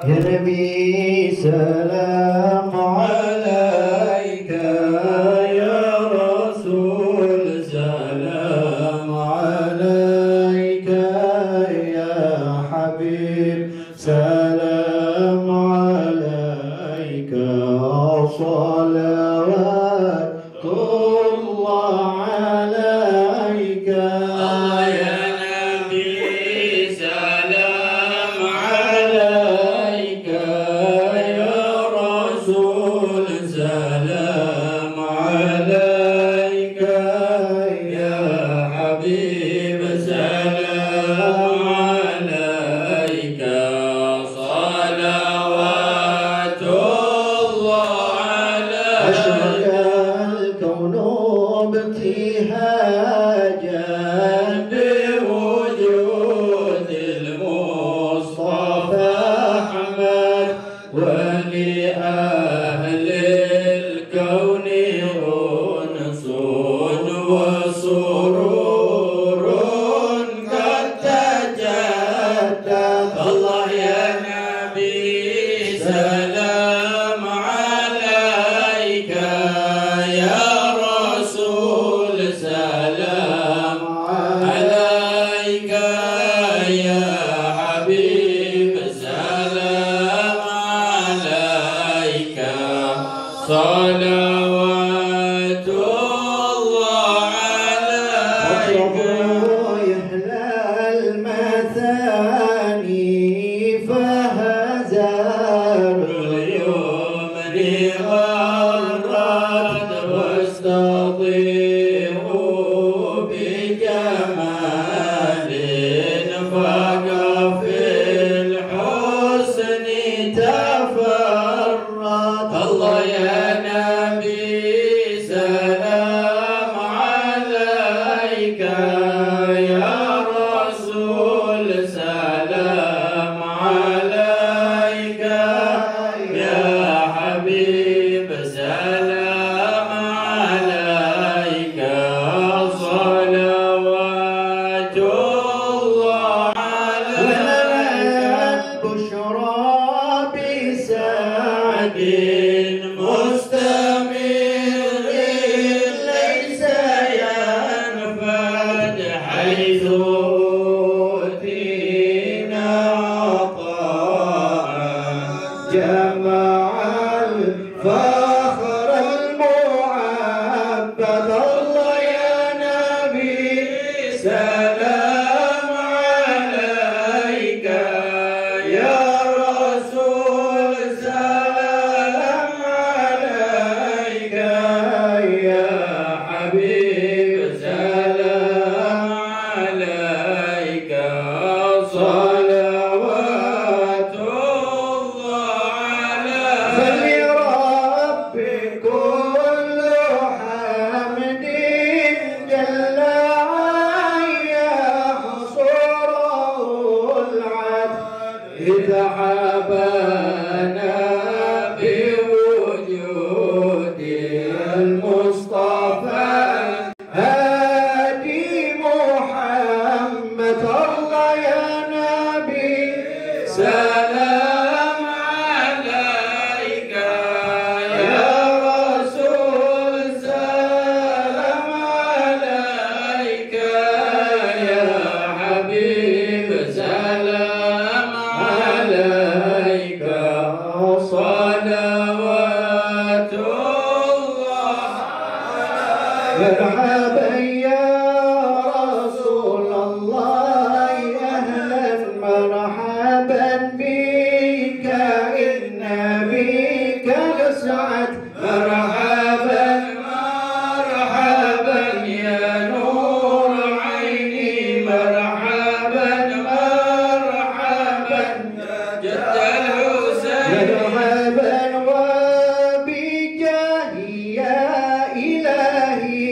يا نبي سلام عليك، يا رسول سلام عليك، يا حبيب سلام عليك، صلوات الله عليك. يا نبي سلام عليك، يا رسول سلام عليك، يا حبيب سلام عليك، صلوات الله أشرق عليك. الكون ابتهاجا بوجود المصطفى أحمد، ولأهل الكون أنس وسرور قد تجدد. الله يا نبي سلام عليك، يا رسول سلام عليك، يا حبيب سلام عليك، صلوات الله عليك. مطربه يحلى المثاني فهزار اليوم غرد واستضيء بجمال فاق في الحسن تفرد. الله يا نبي سلام عليك، يا رسول سلام عليك، يا حبيب سلام عليك، صلوات الله ولنا عليك. البشرى بسعد مستمر ليس ينفد، حيث أوتينا عطاء جمع الفخر المعبد. الله يا نبي سلام عليك، يا رسول سلام عليك، يا حبيب سلام عليك، صلوات الله عليك. فلرب كل حمد جل عيا حصره العد، إذا حبانا بوجود المصطفى هادي محمد. الله يا نبي سلام عليك، يا رسول سلام عليك، يا حبيب سلام عليك، صلوات الله عليك. مرحبا يا رسول الله، أهلا مرحبا بك، إن بك نسعد. مرحبا مرحبا يا نور عيني، مرحبا مرحبا جد الحسين. مرحبا وبجاهي يا إلهي،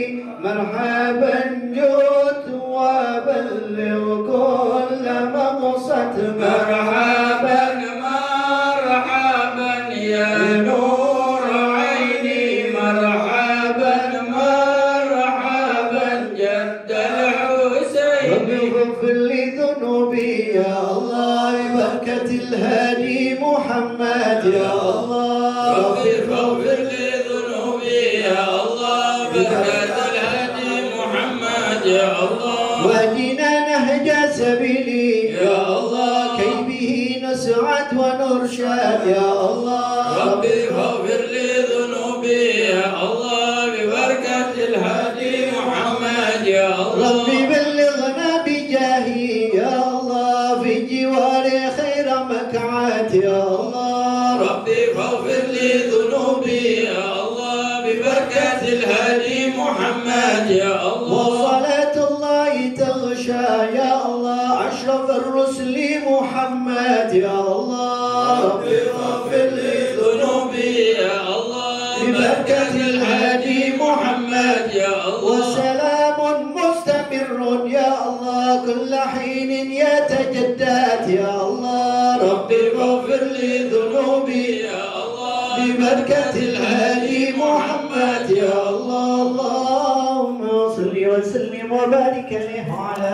مرحبا جد وبلغ كل مقصد. مرحبا مرحبا يا نور عيني، مرحبا مرحبا جد الحسين. رب اغفر لي ذنوبي يا الله ببركة الهادي محمد يا الله ربي فاغفر لي ذنوبي يا الله ببركة الهادي محمد يا الله واهدنا نهج سبيلي يا الله كي به نسعد ونرشد يا الله ربي فاغفر لي ذنوبي يا الله ببركة الهادي محمد يا الله ربي بلغنا بجاهي يا الله في جواري خير مكعات يا الله ربي فاغفر لي ذنوبي يا الله ببركة الهادي محمد يا الله وصلاة الله تغشى يا الله أشرف الرسل محمد يا الله ربي فاغفر لي ذنوبي يا الله ببركة الهادي محمد يا الله وسلام مستمر يا الله كل حين يتجدد يا الله ربي فاغفر لي ذنوبي يا الله ببركة الهادي محمد يا الله اللهم صل وسلم وبارك عليه وعلى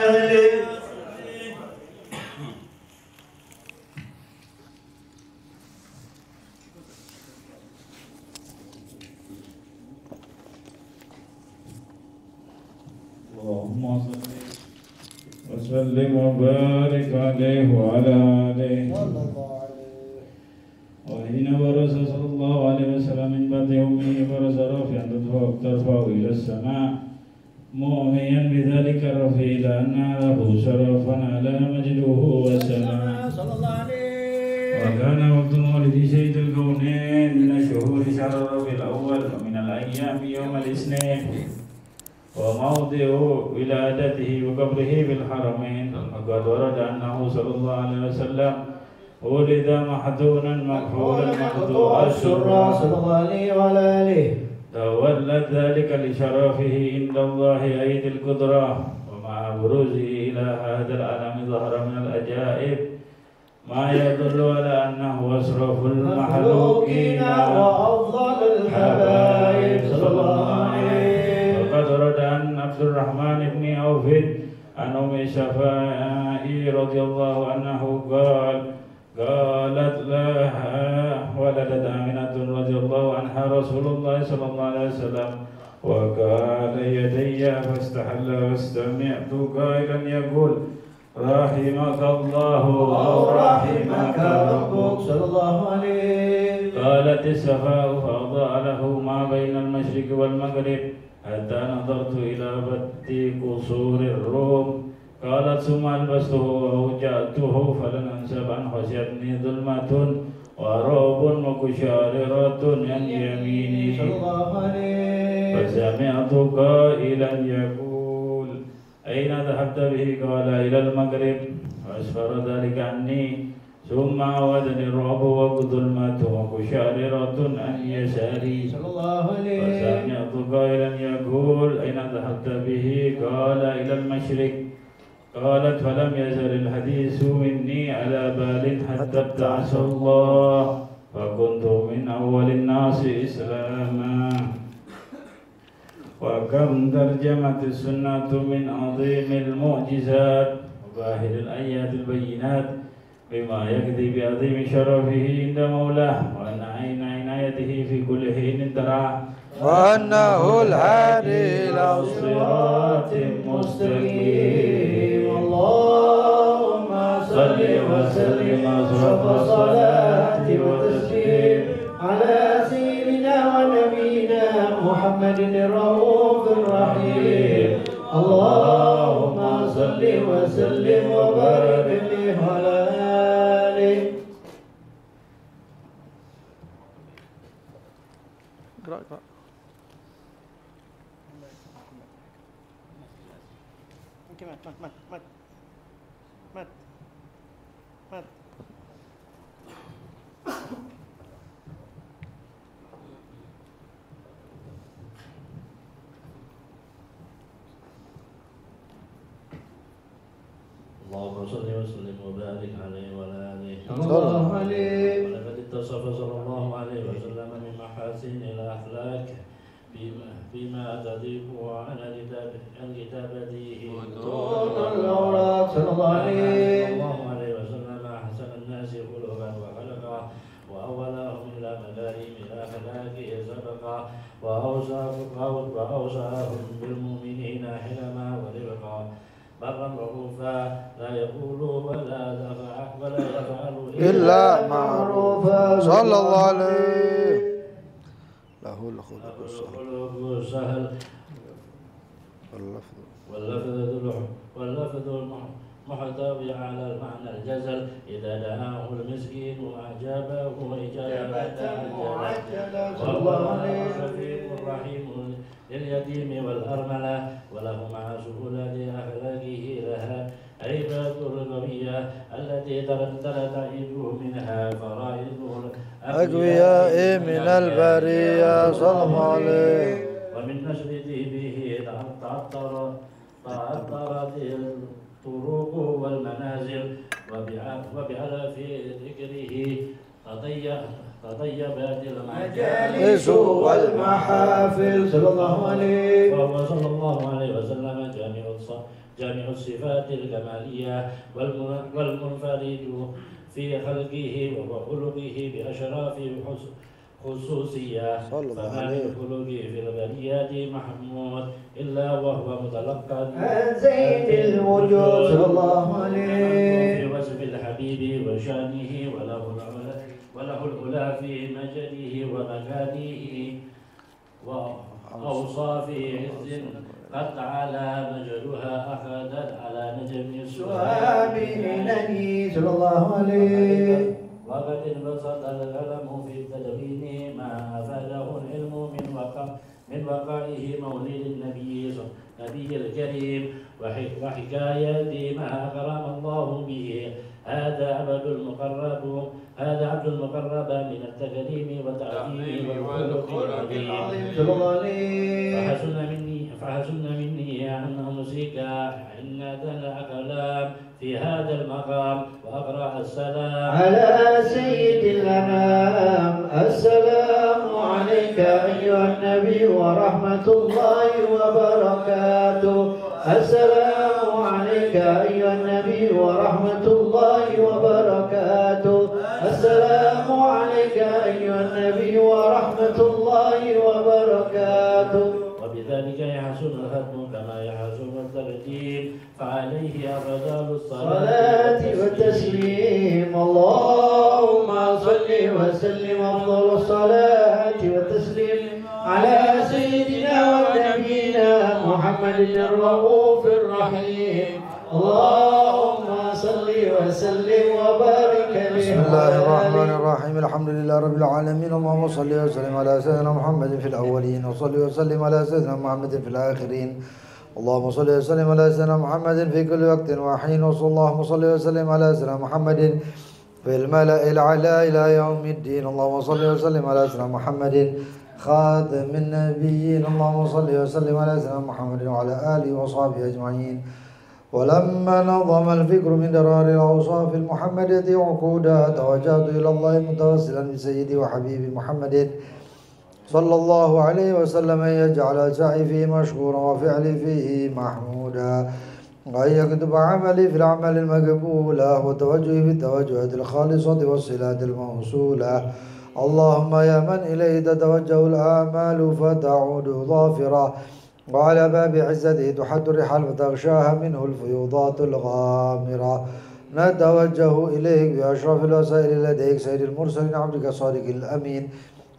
آله. اللهم صل وسلم وبارك عليه وعلى آله. وحين برز صلى الله عليه وسلم من بطن أمه برز رافعا ترفع إلى السماء مؤمنا بذلك الرفيع لأن له شرفا على مجده وسلام. وكان وقت مولد سيد الكونين من الشهور شهر ربيع الأول ومن الأيام يوم الاثنين وموضع ولادته وقبره بالحرمين. وقد ورد أنه صلى الله عليه وسلم ولد محزونا مكحولا مقطوع السرى صلى الله عليه وعلى آله. تولد ذلك لشرفه عند الله أيدي القدرة ومع بروزه إلى هذا العالم ظهر من العجائب ما يدل على أنه أشرف المخلوقين وأفضل الحبائب صلى الله عليه. وقد ورد عن عبد الرحمن بن عوف عن أم شفاء رضي الله عنه قالت لها ولدت آمنة رضي الله عنها رسول الله صلى الله عليه وسلم وقال يدي فاستحل واستمعت قائلا يقول رحمك الله أو رحمك ربك صلى الله عليه. قالت السفاء فأضاء له ما بين المشرق والمغرب حتى نظرت إلى بد قصور الروم. قالت ثم ألبسته وأوجأته فلن أنسب أن خشيتني ظلمة ورعب وقشعريرة عن يميني صلى الله عليه. فسمعت قائلا يقول أين ذهبت به؟ قال إلى المغرب. فأسفر ذلك عني ثم عودني الرعب وظلمة وقشعريرة عن يساري صلى الله عليه. فسمعت قائلا يقول أين ذهبت به؟ قال إلى المشرق. قالت فلم يزل الحديث مني على بال حتى ابتعث الله فكنت من أول الناس إسلاما. وكم ترجمت السنة من عظيم المعجزات وباهر الآيات البينات بما يكذب بعظيم شرفه عند مولاه وأن عين عنايته في كل حين تراه وأنه الهادي إلى صراط مستقيم. اللهم صل وسلم أشرف الصلاة وتسليم على سيدنا ونبينا محمد الرؤوف الرحيم. اللهم صل وسلم وبارك عليه وعلى آله. اللهم صل وسلم وبارك عليه وعلى آله. صلى الله عليه. ولقد اتصف صلى الله عليه وسلم من محاسن الأخلاق فيما تضيق عن كتابته متون الأوراق صلى الله عليه وسلم أحسن الناس خلقا وخلقا وأولهم إلى مكارم الأخلاق سبقا وأوصاهم بالمؤمنين حلما ورفقا برا رؤوفا لا يقول ولا يفعل إلا معروفا صلى الله عليه له الخلق السهل واللفظ المحتوي على المعنى الجزل إذا دعاه المسكين وأعجابه إجابة معجلة وهو الشفيق الرحيم لليتيم والأرملة وله مع سهولة أخلاقه لها عباد القوية التي ترتعد منها فرائض الأقوياء من البرية صلى الله عليه ومن نشر به تعطرت الطرق والمنازل وبألف ذكره تطيبت المجالس والمحافل صلى الله عليه وهو صلى الله عليه وسلم جامع الصفات الكمالية والمنفرد في خلقه وخلقه بأشراف خصوصية فما من خلق في البريات محمود إلا وهو متلقى عن زين الوجود صلى الله عليه في وصف الحبيب وشانه وله العلا في مجده ومكانه وأوصاف عز قد على مجدها أخذت على نجم سؤال إليه صلى الله عليه وقد انبسط القلم في تدوين ما أفاده العلم من وقائه مولد النبي الكريم وحكاية ما أكرم الله به هذا عبد المقرب من التكريم والتعظيم والخلق العظيم فحسن مني أن أمسك عنة الأقلام في هذا المقام وأقرأ السلام على سيد الأنام السلام عليك أيها النبي ورحمة الله وبركاته السلام عليك أيها النبي ورحمة الله وبركاته السلام عليك أيها النبي ورحمة الله وبركاته وبذلك يحسن الختم كما يحسن الترتيب فعليه أفضل الصلاة والتسليم اللهم صل وسلم أفضل الصلاة والتسليم على سيدنا ونبينا محمد الرؤوف الرحيم اللهم صل وسلم وبارك عليه. بسم الله الرحمن الرحيم الحمد لله رب العالمين اللهم صل وسلم على سيدنا محمد في الأولين وصل وسلم على سيدنا محمد في الآخرين اللهم صل وسلم على سيدنا محمد في كل وقت وحين اللهم صل وسلم على سيدنا محمد في الملأ الأعلى إلى يوم الدين اللهم صل وسلم على سيدنا محمد خاتم النبيين اللهم صل وسلم على سيدنا محمد وعلى آله وصحبه أجمعين. ولما نظم الفكر من درار الأوصاف المحمدية عقودا توجهت إلى الله متوسلا بسيدي وحبيبي محمد صلى الله عليه وسلم أن يجعل سعي فيه مشكورا وفعلي فيه محمودا وأن يكتب عملي في الأعمال المقبولة وتوجهي في التوجهات الخالصة والصلات الموصولة اللهم يا من إليه تتوجه الآمال فتعود ظافرة وعلى باب عزته تحد الرحال فتغشاها منه الفيوضات الغامرة نتوجه إليك بأشرف الوسائل لديك سيد المرسلين عبدك الصادق الأمين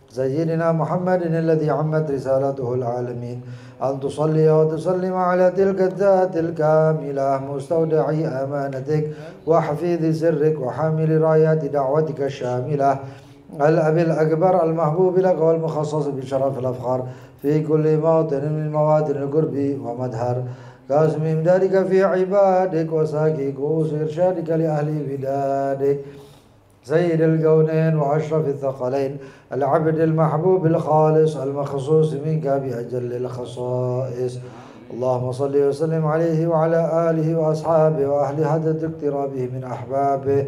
سيدنا محمد الذي عمت رسالته العالمين أن تصلي وتسلم على تلك الذات الكاملة مستودعي أمانتك وحفيظ سرك وحامل رايات دعوتك الشاملة الأب الأكبر المحبوب لك والمخصص بشرف الأفخار في كل موطن من مواطن القرب ومدهر قاسم إمدادك في عبادك وساكي كؤوس إرشادك لأهل بلادك سيد الكونين وأشرف الثقلين العبد المحبوب الخالص المخصوص منك بأجل الخصائص اللهم صل وسلم عليه وعلى آله وأصحابه وأهل حدث اقترابه من أحبابه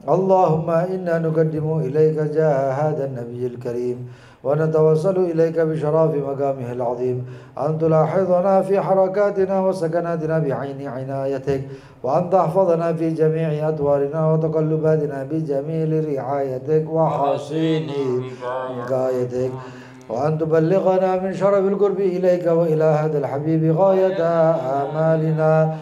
اللهم إنا نقدم إليك جاه هذا النبي الكريم ونتوسل إليك بشرف مقامه العظيم أن تلاحظنا في حركاتنا وسكناتنا بعين عنايتك، وأن تحفظنا في جميع أدوارنا وتقلباتنا بجميل رعايتك وحسين غايتك، وأن تبلغنا من شرف القرب إليك وإلى هذا الحبيب غاية آمالنا،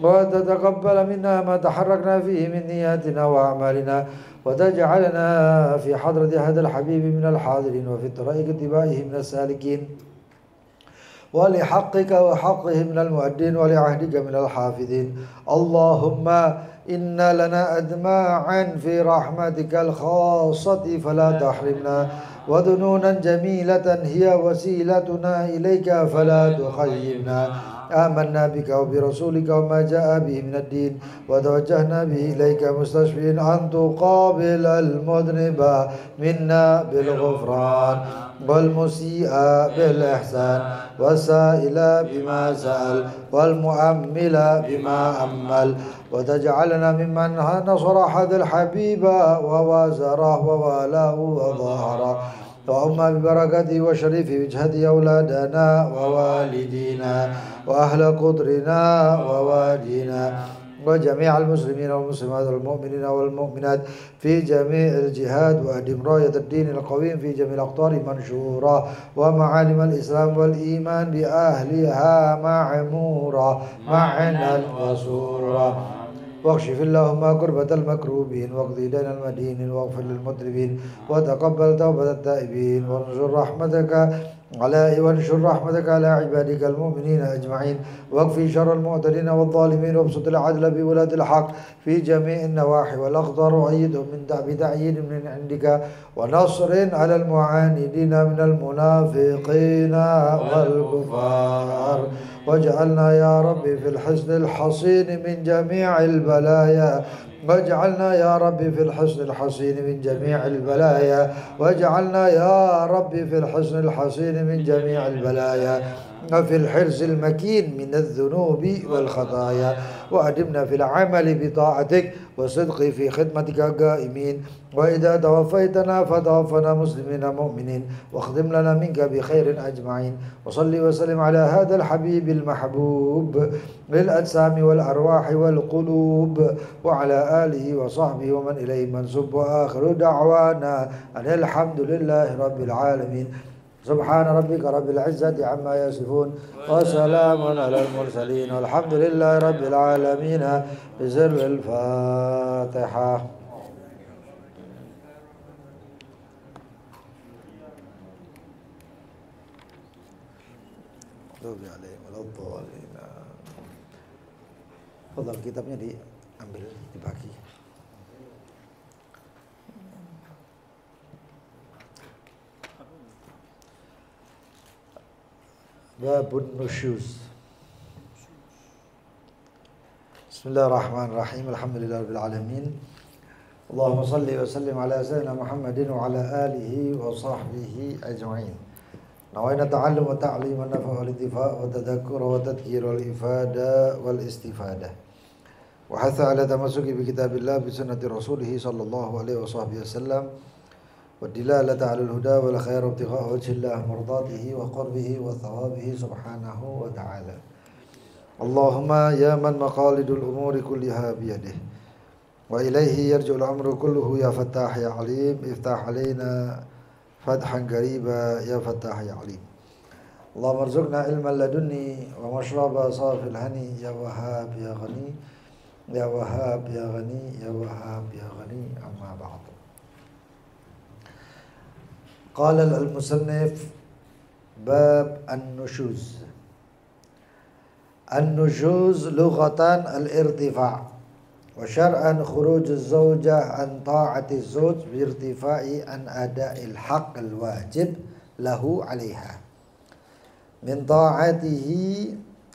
وأن تتقبل منا ما تحركنا فيه من نياتنا وأعمالنا، وتجعلنا في حضرة هذا الحبيب من الحاضرين، وفي طريق اتباعه من السالكين، ولحقك وحقه من المؤدين، ولعهدك من الحافظين. اللهم إن لنا أدماعا في رحمتك الخاصة فلا تحرمنا، وذنونا جميلة هي وسيلتنا إليك فلا تخيبنا. آمنا بك وبرسولك وما جاء به من الدين، وتوجهنا به إليك مستشفين أن تقابل المذنب منا بالغفران، والمسيء بالإحسان، والسائل بما سأل، والمؤمل بما أمل، وتجعلنا ممن نصر هذا الحبيب ووازره ووالاه وظاهره، وأما ببركته وشريف وجهته أولادنا ووالدينا وأهل قدرنا ووادينا وجميع المسلمين والمسلمات والمؤمنين والمؤمنات في جميع الجهاد، وأدم راية الدين القويم في جميع الأقطار منشورة، ومعالم الإسلام والإيمان بأهلها معمورة معنا وسورة. واكشف اللهم كربة المكروبين، واقضي دين المدينين، واغفر للمذنبين، وتقبل توبة التائبين، وانشر رحمتك على عبادك المؤمنين أجمعين، واكفي شر المعتدين والظالمين، وابسط العدل بولاة الحق في جميع النواحي والأقطار، وأيدهم بتأييد من عندك ونصر على المعاندين من المنافقين والكفار، واجعلنا يا ربي في الحصن الحصين من جميع البلايا، واجعلنا يا ربي في الحصن الحصين من جميع البلايا، واجعلنا يا ربي في الحصن الحصين من جميع البلايا، وفي الحرز المكين من الذنوب والخطايا، وأدمنا في العمل بطاعتك وصدق في خدمتك قائمين، وإذا توفيتنا فتوفنا مسلمين مؤمنين، واخدم لنا منك بخير أجمعين. وصلي وسلم على هذا الحبيب المحبوب للأجسام والأرواح والقلوب، وعلى آله وصحبه ومن إليه منسوب، وآخر دعوانا أن الحمد لله رب العالمين. سبحان ربك رب العزة عما يصفون، وسلام على المرسلين، والحمد لله رب العالمين. بسر الفاتحة. Fadhal, kitabnya diambil, dibagi. Babun nusyuz. Bismillahirrahmanirrahim. Alhamdulillahirabbil alamin. Allahumma salli wa sallim ala sayyidina Muhammadin wa ala alihi wa sahbihi ajma'in. Nawaina ta'allum wa ta'lim wa nafa' wal intifa' wa tadhakkur wa tadhkir wal ifada wal istifadah. Wa hatha ala tamassuki bi kitabillah bi sunnati rasulih sallallahu alaihi wasallam. والدلالة على الهدى والخير وابتغاء وجه الله مرضاته وقربه وثوابه سبحانه وتعالى. اللهم يا من مقاليد الأمور كلها بيده وإليه يرجع الأمر كله، يا فتاح يا عليم افتح علينا فتحا قريبا يا فتاح يا عليم. اللهم ارزقنا علما لدني ومشربا صافي الهني، يا وهاب يا غني يا وهاب يا غني يا وهاب يا غني. أما بعد، قال المصنف: باب النشوز. النشوز لغة الارتفاع، وشرعا خروج الزوجة عن طاعة الزوج بارتفاع عن أداء الحق الواجب له عليها من طاعته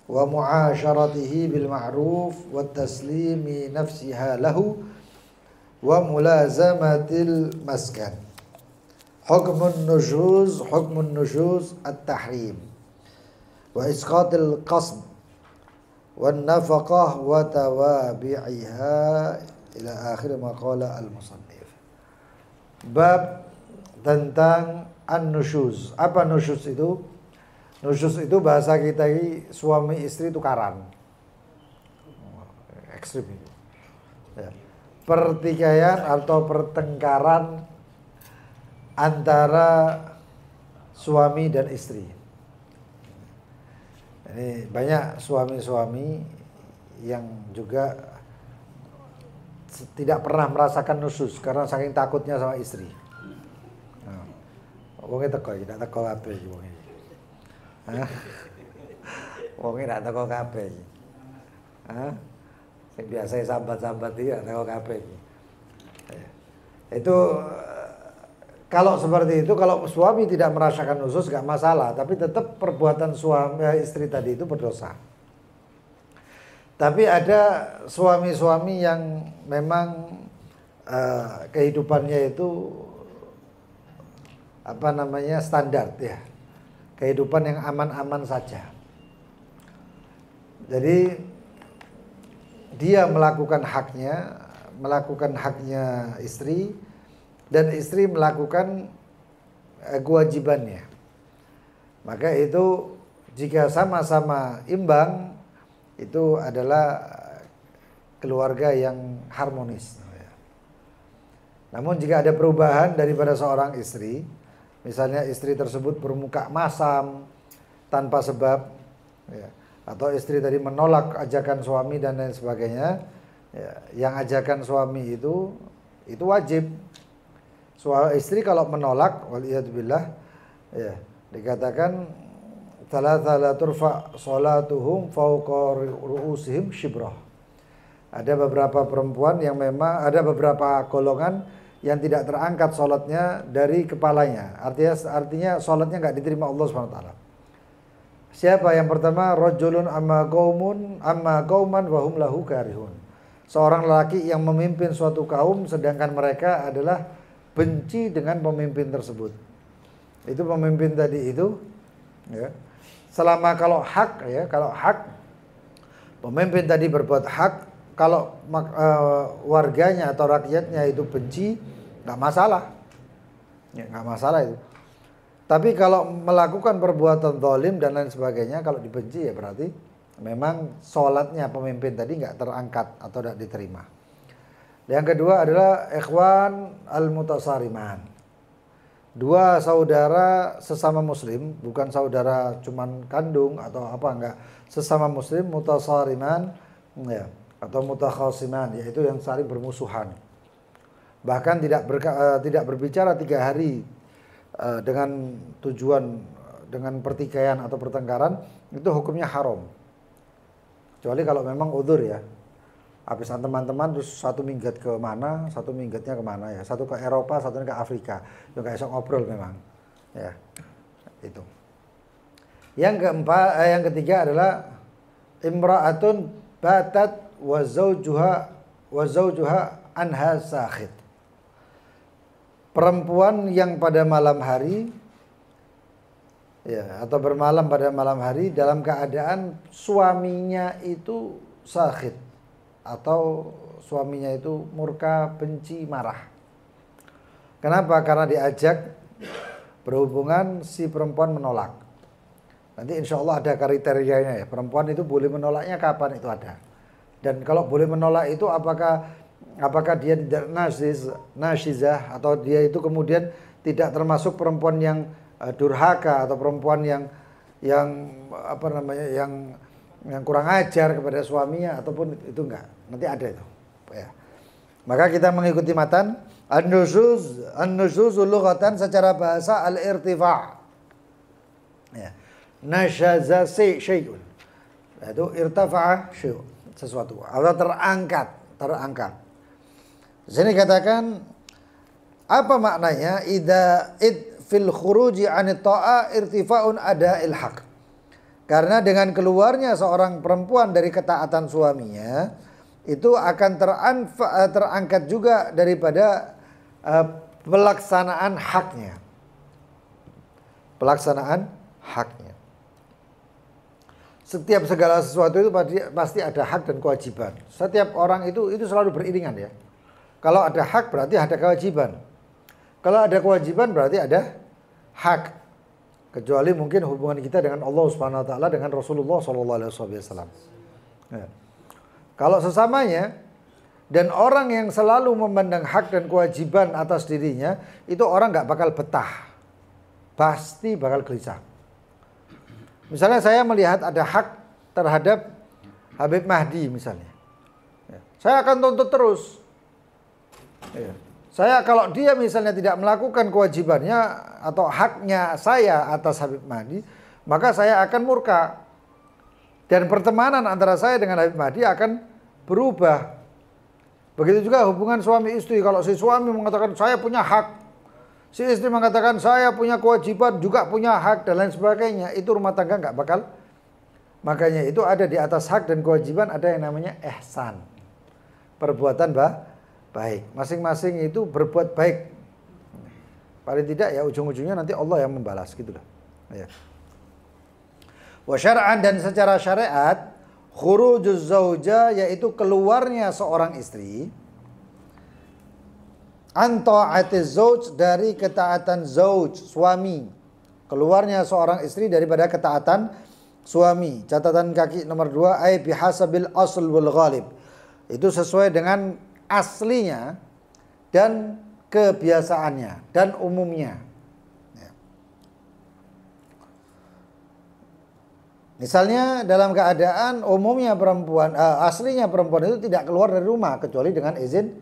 ومعاشرته بالمعروف والتسليم نفسها له وملازمة المسكن. حكم النشوز التحريم وإسقاط القسم والنفقة وتوابعها إلى آخر ما قال المصنف. Bab tentang an-nusyuz. Apa nusyuz itu? Nusyuz itu bahasa kita ini suami istri tukaran. Ekstrim itu. Ya. Pertikaian atau pertengkaran antara suami dan istri. Ini banyak suami-suami yang juga tidak pernah merasakan nusyuz karena saking takutnya sama istri. Wonge teko iki, tak teko kabeh iki wonge. Hah? Wonge tak teko kabeh iki. Hah? Sing biasa sambat-sambat iki tak teko kabeh iki. Itu kalau seperti itu, kalau suami tidak merasakan nusyuz enggak masalah, tapi tetap perbuatan suami istri tadi itu berdosa. Tapi ada suami-suami yang memang kehidupannya itu standar ya, kehidupan yang aman-aman saja. Jadi dia melakukan haknya istri, dan istri melakukan kewajibannya. Maka itu jika sama-sama imbang, itu adalah keluarga yang harmonis. Namun jika ada perubahan daripada seorang istri, misalnya istri tersebut bermuka masam tanpa sebab, ya, atau istri tadi menolak ajakan suami dan lain sebagainya, ya, yang ajakan suami itu wajib. Istri kalau menolak, waliyadzubillah, ya, dikatakan la turfa salatuhum fawqa ru'usihim shibrah. Ada beberapa perempuan yang memang, ada beberapa golongan yang tidak terangkat sholatnya dari kepalanya. Artinya sholatnya nggak diterima Allah SWT. Siapa yang pertama? Rajulun amma qauman wa hum lahu karihun. Seorang lelaki yang memimpin suatu kaum sedangkan mereka adalah benci dengan pemimpin tersebut. Itu pemimpin tadi itu, ya. Selama kalau hak, pemimpin tadi berbuat hak, kalau warganya atau rakyatnya itu benci, nggak masalah, ya, nggak masalah itu. Tapi kalau melakukan perbuatan zalim dan lain sebagainya, kalau dibenci ya berarti memang sholatnya pemimpin tadi nggak terangkat atau tidak diterima. Yang kedua adalah ikhwan al-mutasariman. Dua saudara sesama muslim, bukan saudara cuman kandung atau apa, enggak, sesama muslim, mutasariman, ya, atau mutakhasiman, yaitu yang saling bermusuhan. Bahkan tidak berbicara 3 hari dengan tujuan dengan pertikaian atau pertengkaran, itu hukumnya haram. Kecuali kalau memang udzur, ya. Habisan teman-teman terus satu minggat ke mana, satu minggatnya kemana, ya. Satu ke Eropa, satunya ke Afrika. Itu kayak esok ngobrol memang. Ya. Itu. Yang ketiga adalah imra'atun batat wa zawjuha anha sakhit. Perempuan yang pada malam hari, ya, atau bermalam pada malam hari dalam keadaan suaminya itu sakhit, atau suaminya itu murka, benci, marah. Kenapa? Karena diajak berhubungan, si perempuan menolak. Nanti insya Allah ada kriterianya, ya. Perempuan itu boleh menolaknya kapan, itu ada. Dan kalau boleh menolak itu apakah dia tidak nasyizah, atau dia itu kemudian tidak termasuk perempuan yang durhaka, atau perempuan yang kurang ajar kepada suaminya, ataupun itu enggak. Nanti ada itu, ya. Maka kita mengikuti matan. An-nusyuz lughatan secara bahasa al-irtifa'. Ya. Nasyaza syai'un. Itu irtafa'a syai'un, sesuatu, atau terangkat. Sini katakan apa maknanya? Fil khuruji 'anit ta'a irtifa'un ada'il haq. Karena dengan keluarnya seorang perempuan dari ketaatan suaminya, itu akan terangkat juga daripada pelaksanaan haknya. Pelaksanaan haknya. Setiap segala sesuatu itu pasti ada hak dan kewajiban. Setiap orang itu selalu beriringan, ya. Kalau ada hak berarti ada kewajiban. Kalau ada kewajiban berarti ada hak. Kecuali mungkin hubungan kita dengan Allah Subhanahu wa taala dengan Rasulullah sallallahu alaihi wasallam. Ya. Kalau sesamanya dan orang yang selalu memandang hak dan kewajiban atas dirinya, itu orang nggak bakal betah. Pasti bakal gelisah. Misalnya saya melihat ada hak terhadap Habib Mahdi misalnya. Ya. Saya akan tuntut terus. Ya. Saya kalau dia misalnya tidak melakukan kewajibannya atau haknya saya atas Habib Mahdi, maka saya akan murka. Dan pertemanan antara saya dengan Habib Mahdi akan berubah. Begitu juga hubungan suami istri. Kalau si suami mengatakan saya punya hak, si istri mengatakan saya punya kewajiban, juga punya hak dan lain sebagainya, itu rumah tangga nggak bakal. Makanya itu ada di atas hak dan kewajiban ada yang namanya ihsan. Perbuatan baik. Masing-masing itu berbuat baik. Paling tidak ya ujung-ujungnya nanti Allah yang membalas gitu loh. Ya. Wa syar'an dan secara syariat khurujuz zauja yaitu keluarnya seorang istri an ta'atiz zauj dari ketaatan zauj suami. Keluarnya seorang istri daripada ketaatan suami. Catatan kaki nomor 2 ai bihasabil asl wal ghalib. Itu sesuai dengan aslinya dan kebiasaannya dan umumnya. Ya. Misalnya dalam keadaan umumnya perempuan, aslinya perempuan itu tidak keluar dari rumah kecuali dengan izin,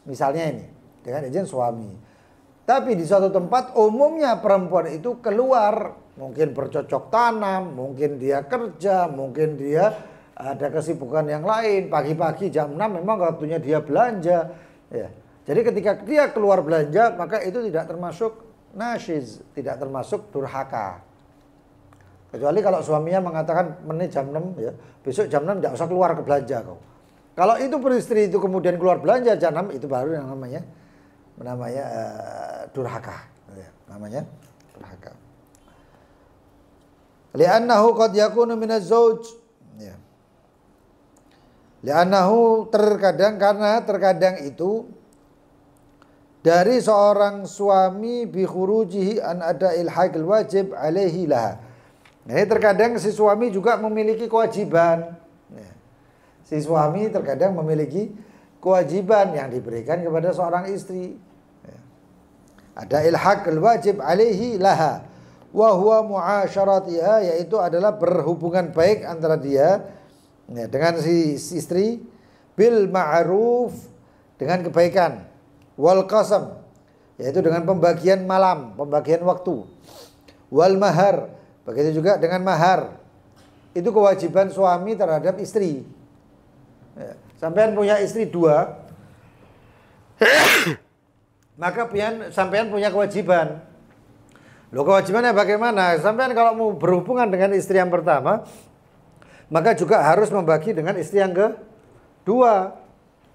misalnya ini, dengan izin suami. Tapi di suatu tempat umumnya perempuan itu keluar, mungkin bercocok tanam, mungkin dia kerja, mungkin dia ada kesibukan yang lain. Pagi-pagi jam 6 memang waktunya dia belanja. Ya. Jadi ketika dia keluar belanja, maka itu tidak termasuk nasyiz, tidak termasuk durhaka. Kecuali kalau suaminya mengatakan menit jam 6 ya, besok jam 6 tidak usah keluar ke belanja kau. Kalau itu beristri itu kemudian keluar belanja jam 6, itu baru yang namanya durhaka. Ya, namanya durhaka. Li'annahu qad yakunu minaz zauj. Ya. Li'annahu terkadang itu dari seorang suami bi khurujihi an ada'il haqqil wajib alaihi laha. Nah, ini terkadang si suami juga memiliki kewajiban. Ya. Si suami terkadang memiliki kewajiban yang diberikan kepada seorang istri. Ya. Ada'il haqqil wajib alaihi laha wa huwa mu'asyaratiha, yaitu adalah berhubungan baik antara dia ya, dengan si istri bil ma'ruf, dengan kebaikan, wal qasam, yaitu dengan pembagian malam, pembagian waktu, wal mahar, begitu juga dengan mahar. Itu kewajiban suami terhadap istri. Ya, sampean punya istri 2, maka sampean punya kewajiban. Loh, kewajibannya bagaimana? Sampean kalau mau berhubungan dengan istri yang pertama, maka juga harus membagi dengan istri yang kedua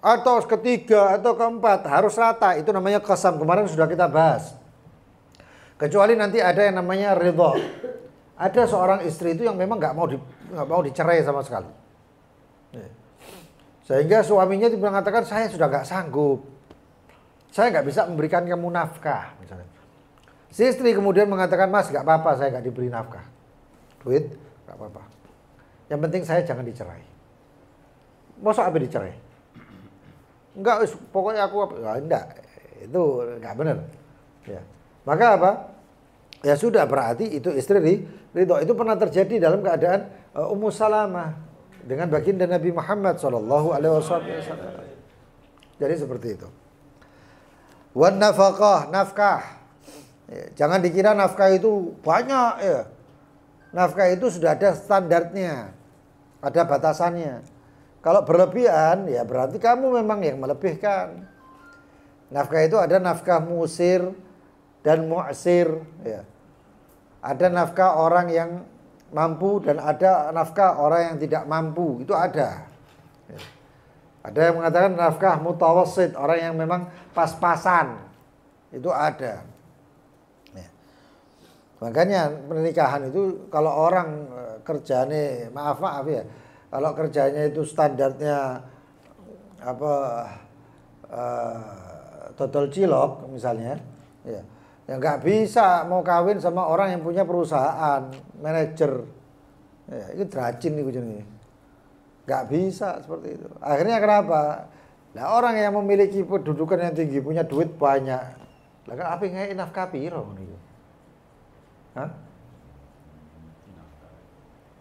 atau ketiga atau keempat, harus rata. Itu namanya qasam, kemarin sudah kita bahas. Kecuali nanti ada yang namanya ridha. Ada seorang istri itu yang memang nggak mau dicerai sama sekali. Sehingga suaminya mengatakan saya sudah nggak sanggup, saya nggak bisa memberikan kamu nafkah misalnya. Si istri kemudian mengatakan, mas nggak apa-apa saya nggak diberi nafkah, duit nggak apa-apa. Yang penting saya jangan dicerai. Masa apa dicerai? Enggak, pokoknya aku ya, enggak. Itu enggak benar. Ya. Maka apa? Ya sudah, berarti itu istri ridho. Itu pernah terjadi dalam keadaan Ummu Salamah dengan baginda Nabi Muhammad SAW. Jadi seperti itu. Wan nafaqah, nafkah. Ya, jangan dikira nafkah itu banyak ya. Nafkah itu sudah ada standarnya, ada batasannya. Kalau berlebihan ya berarti kamu memang yang melebihkan. Nafkah itu ada nafkah musir dan mu'sir ya. Ada nafkah orang yang mampu dan ada nafkah orang yang tidak mampu, itu ada ya. Ada yang mengatakan nafkah mutawassit, orang yang memang pas-pasan, itu ada ya. Makanya pernikahan itu kalau orang kerjanya maaf ya, kalau kerjanya itu standarnya dodol cilok misalnya Ya. Ya nggak bisa mau kawin sama orang yang punya perusahaan, manajer. Ya, itu rajin nih jenenge. Nggak bisa seperti itu. Akhirnya kenapa? Nah, orang yang memiliki kedudukan yang tinggi, punya duit banyak. Lah kan apa ngeke nafkah piro niku? Hah?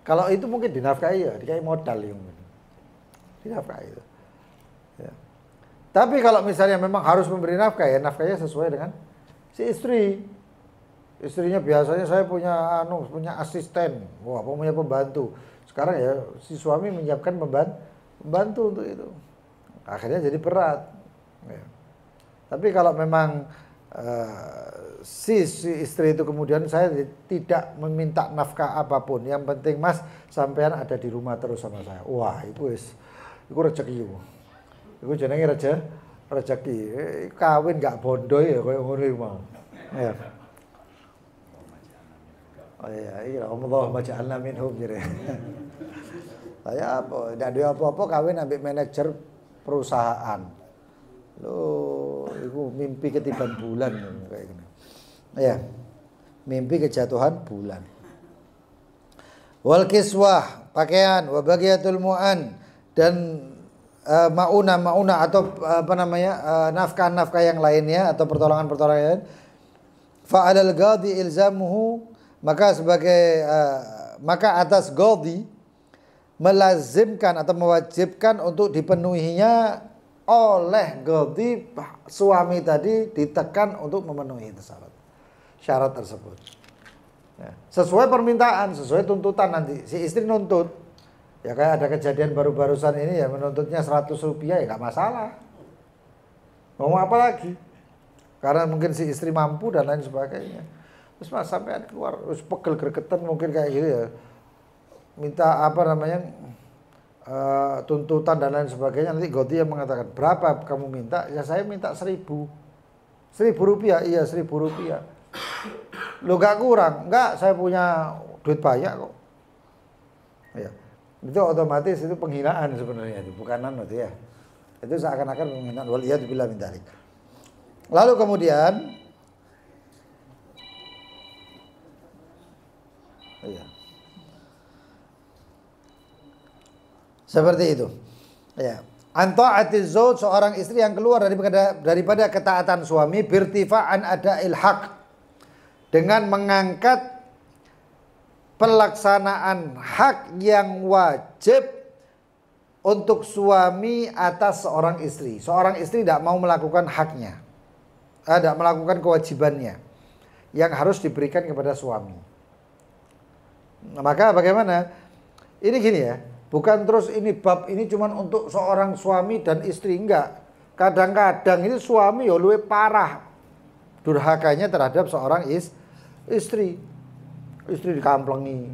Kalau itu mungkin dinafkahi ya, dikai modal yang dinafkahi itu. Ya. Tapi kalau misalnya memang harus memberi nafkah ya, nafkahnya sesuai dengan si istri. Istrinya biasanya saya punya punya asisten, wah punya pembantu. Sekarang ya si suami menyiapkan pembantu untuk itu. Akhirnya jadi berat. Ya. Tapi kalau memang si istri itu kemudian saya tidak meminta nafkah apapun, yang penting Mas sampean ada di rumah terus sama saya. Wah, itu rezeki itu. Itu jenenge rezeki. Kawin gak bondo ya koyo ngono iku mau. Ya. Oh iya, Allahumma ja'alna minhum jere. Saya apa? Ndak ada apa-apa kawin ambek manajer perusahaan. Loh, itu mimpi ketiban bulan kayak gini. Ya. Mimpi kejatuhan bulan. Wal kiswah, pakaian, wa bagiyatul mu'an dan mauna atau nafkah-nafkah yang lainnya atau pertolongan-pertolongan. Fa'alal ghadi ilzamuhu, maka atas ghadi melazimkan atau mewajibkan untuk dipenuhinya oleh ghadi suami tadi, ditekan untuk memenuhi syarat tersebut. Ya. Sesuai permintaan, sesuai tuntutan nanti si istri nuntut. Ya kayak ada kejadian baru-barusan ini ya, menuntutnya 100 rupiah ya gak masalah. Ngomong apa lagi? Karena mungkin si istri mampu dan lain sebagainya. Terus Mas sampean keluar, terus pegel gregetan mungkin kayak gitu ya. Minta tuntutan dan lain sebagainya. Nanti ghadi yang mengatakan, berapa kamu minta? Ya saya minta 1.000. 1.000 rupiah, iya 1.000 rupiah. Lo gak kurang? Enggak, saya punya duit banyak kok. Ya. Itu otomatis itu penghinaan sebenarnya itu, bukan itu ya. Itu seakan-akan penghinaan, waliyadzubillah min dzalik. Lalu kemudian iya. Seperti itu. Ya. Anta'atiz zauj, seorang istri yang keluar daripada ketaatan suami, birtifa'an ada'il haq, dengan mengangkat pelaksanaan hak yang wajib untuk suami atas seorang istri. Seorang istri tidak mau melakukan haknya, tidak melakukan kewajibannya yang harus diberikan kepada suami. Nah, maka bagaimana? Ini gini ya, bukan terus ini bab ini cuma untuk seorang suami dan istri, enggak. Kadang-kadang ini suami ya luwih parah durhakanya terhadap seorang istri. Istri dikamplengi,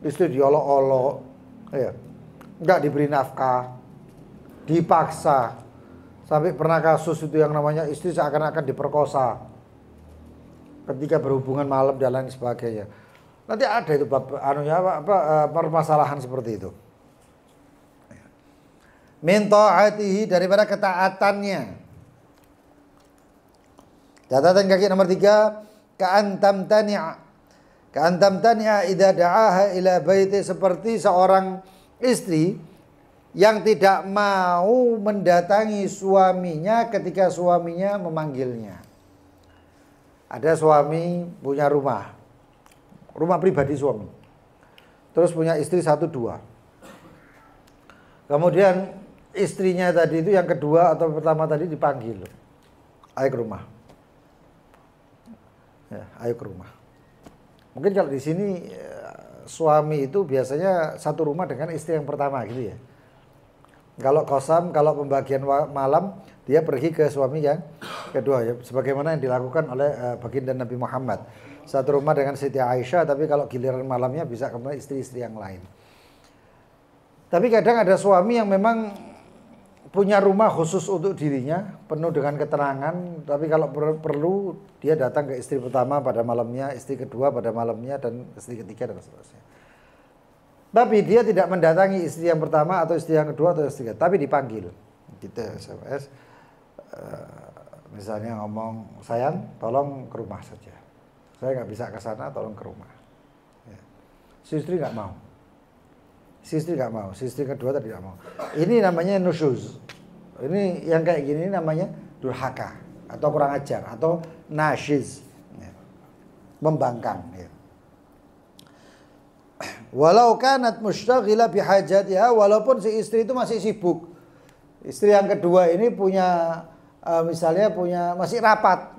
istri diolok-olok, ya. Enggak diberi nafkah, dipaksa. Sampai pernah kasus itu yang namanya istri seakan-akan diperkosa ketika berhubungan malam dan lain sebagainya. Nanti ada itu permasalahan seperti itu. Min ta'atihi, daripada ketaatannya. Catatan kaki nomor 3, Ka'antam tani'a idza da'aha ila baiti, seperti seorang istri yang tidak mau mendatangi suaminya ketika suaminya memanggilnya. Ada suami punya rumah pribadi suami. Terus punya istri 1-2. Kemudian istrinya tadi itu yang kedua atau pertama tadi dipanggil. Ayo ke rumah. Ya, ayo ke rumah. Mungkin kalau di sini suami itu biasanya satu rumah dengan istri yang pertama gitu ya. Kalau qasam, kalau pembagian malam, dia pergi ke suami yang kedua ya, sebagaimana yang dilakukan oleh baginda Nabi Muhammad. Satu rumah dengan Siti Aisyah, tapi kalau giliran malamnya bisa ke istri-istri yang lain. Tapi kadang ada suami yang memang punya rumah khusus untuk dirinya, penuh dengan keterangan, tapi kalau perlu dia datang ke istri pertama pada malamnya, istri kedua pada malamnya, dan istri ketiga dan seterusnya. Tapi dia tidak mendatangi istri yang pertama atau istri yang kedua atau istri ketiga, tapi dipanggil. Kita SMS, Misalnya ngomong, sayang tolong ke rumah saja. Saya nggak bisa ke sana, tolong ke rumah. Ya. Si istri nggak mau. Si istri nggak mau. Si istri kedua tadi nggak mau. Ini namanya nusyuz. Ini yang kayak gini namanya durhaka atau kurang ajar atau nashiz. Ya. Membangkang. Ya. Walau kanat mushtaghilah bihajatiha, walaupun si istri itu masih sibuk. Istri yang kedua ini punya misalnya masih rapat.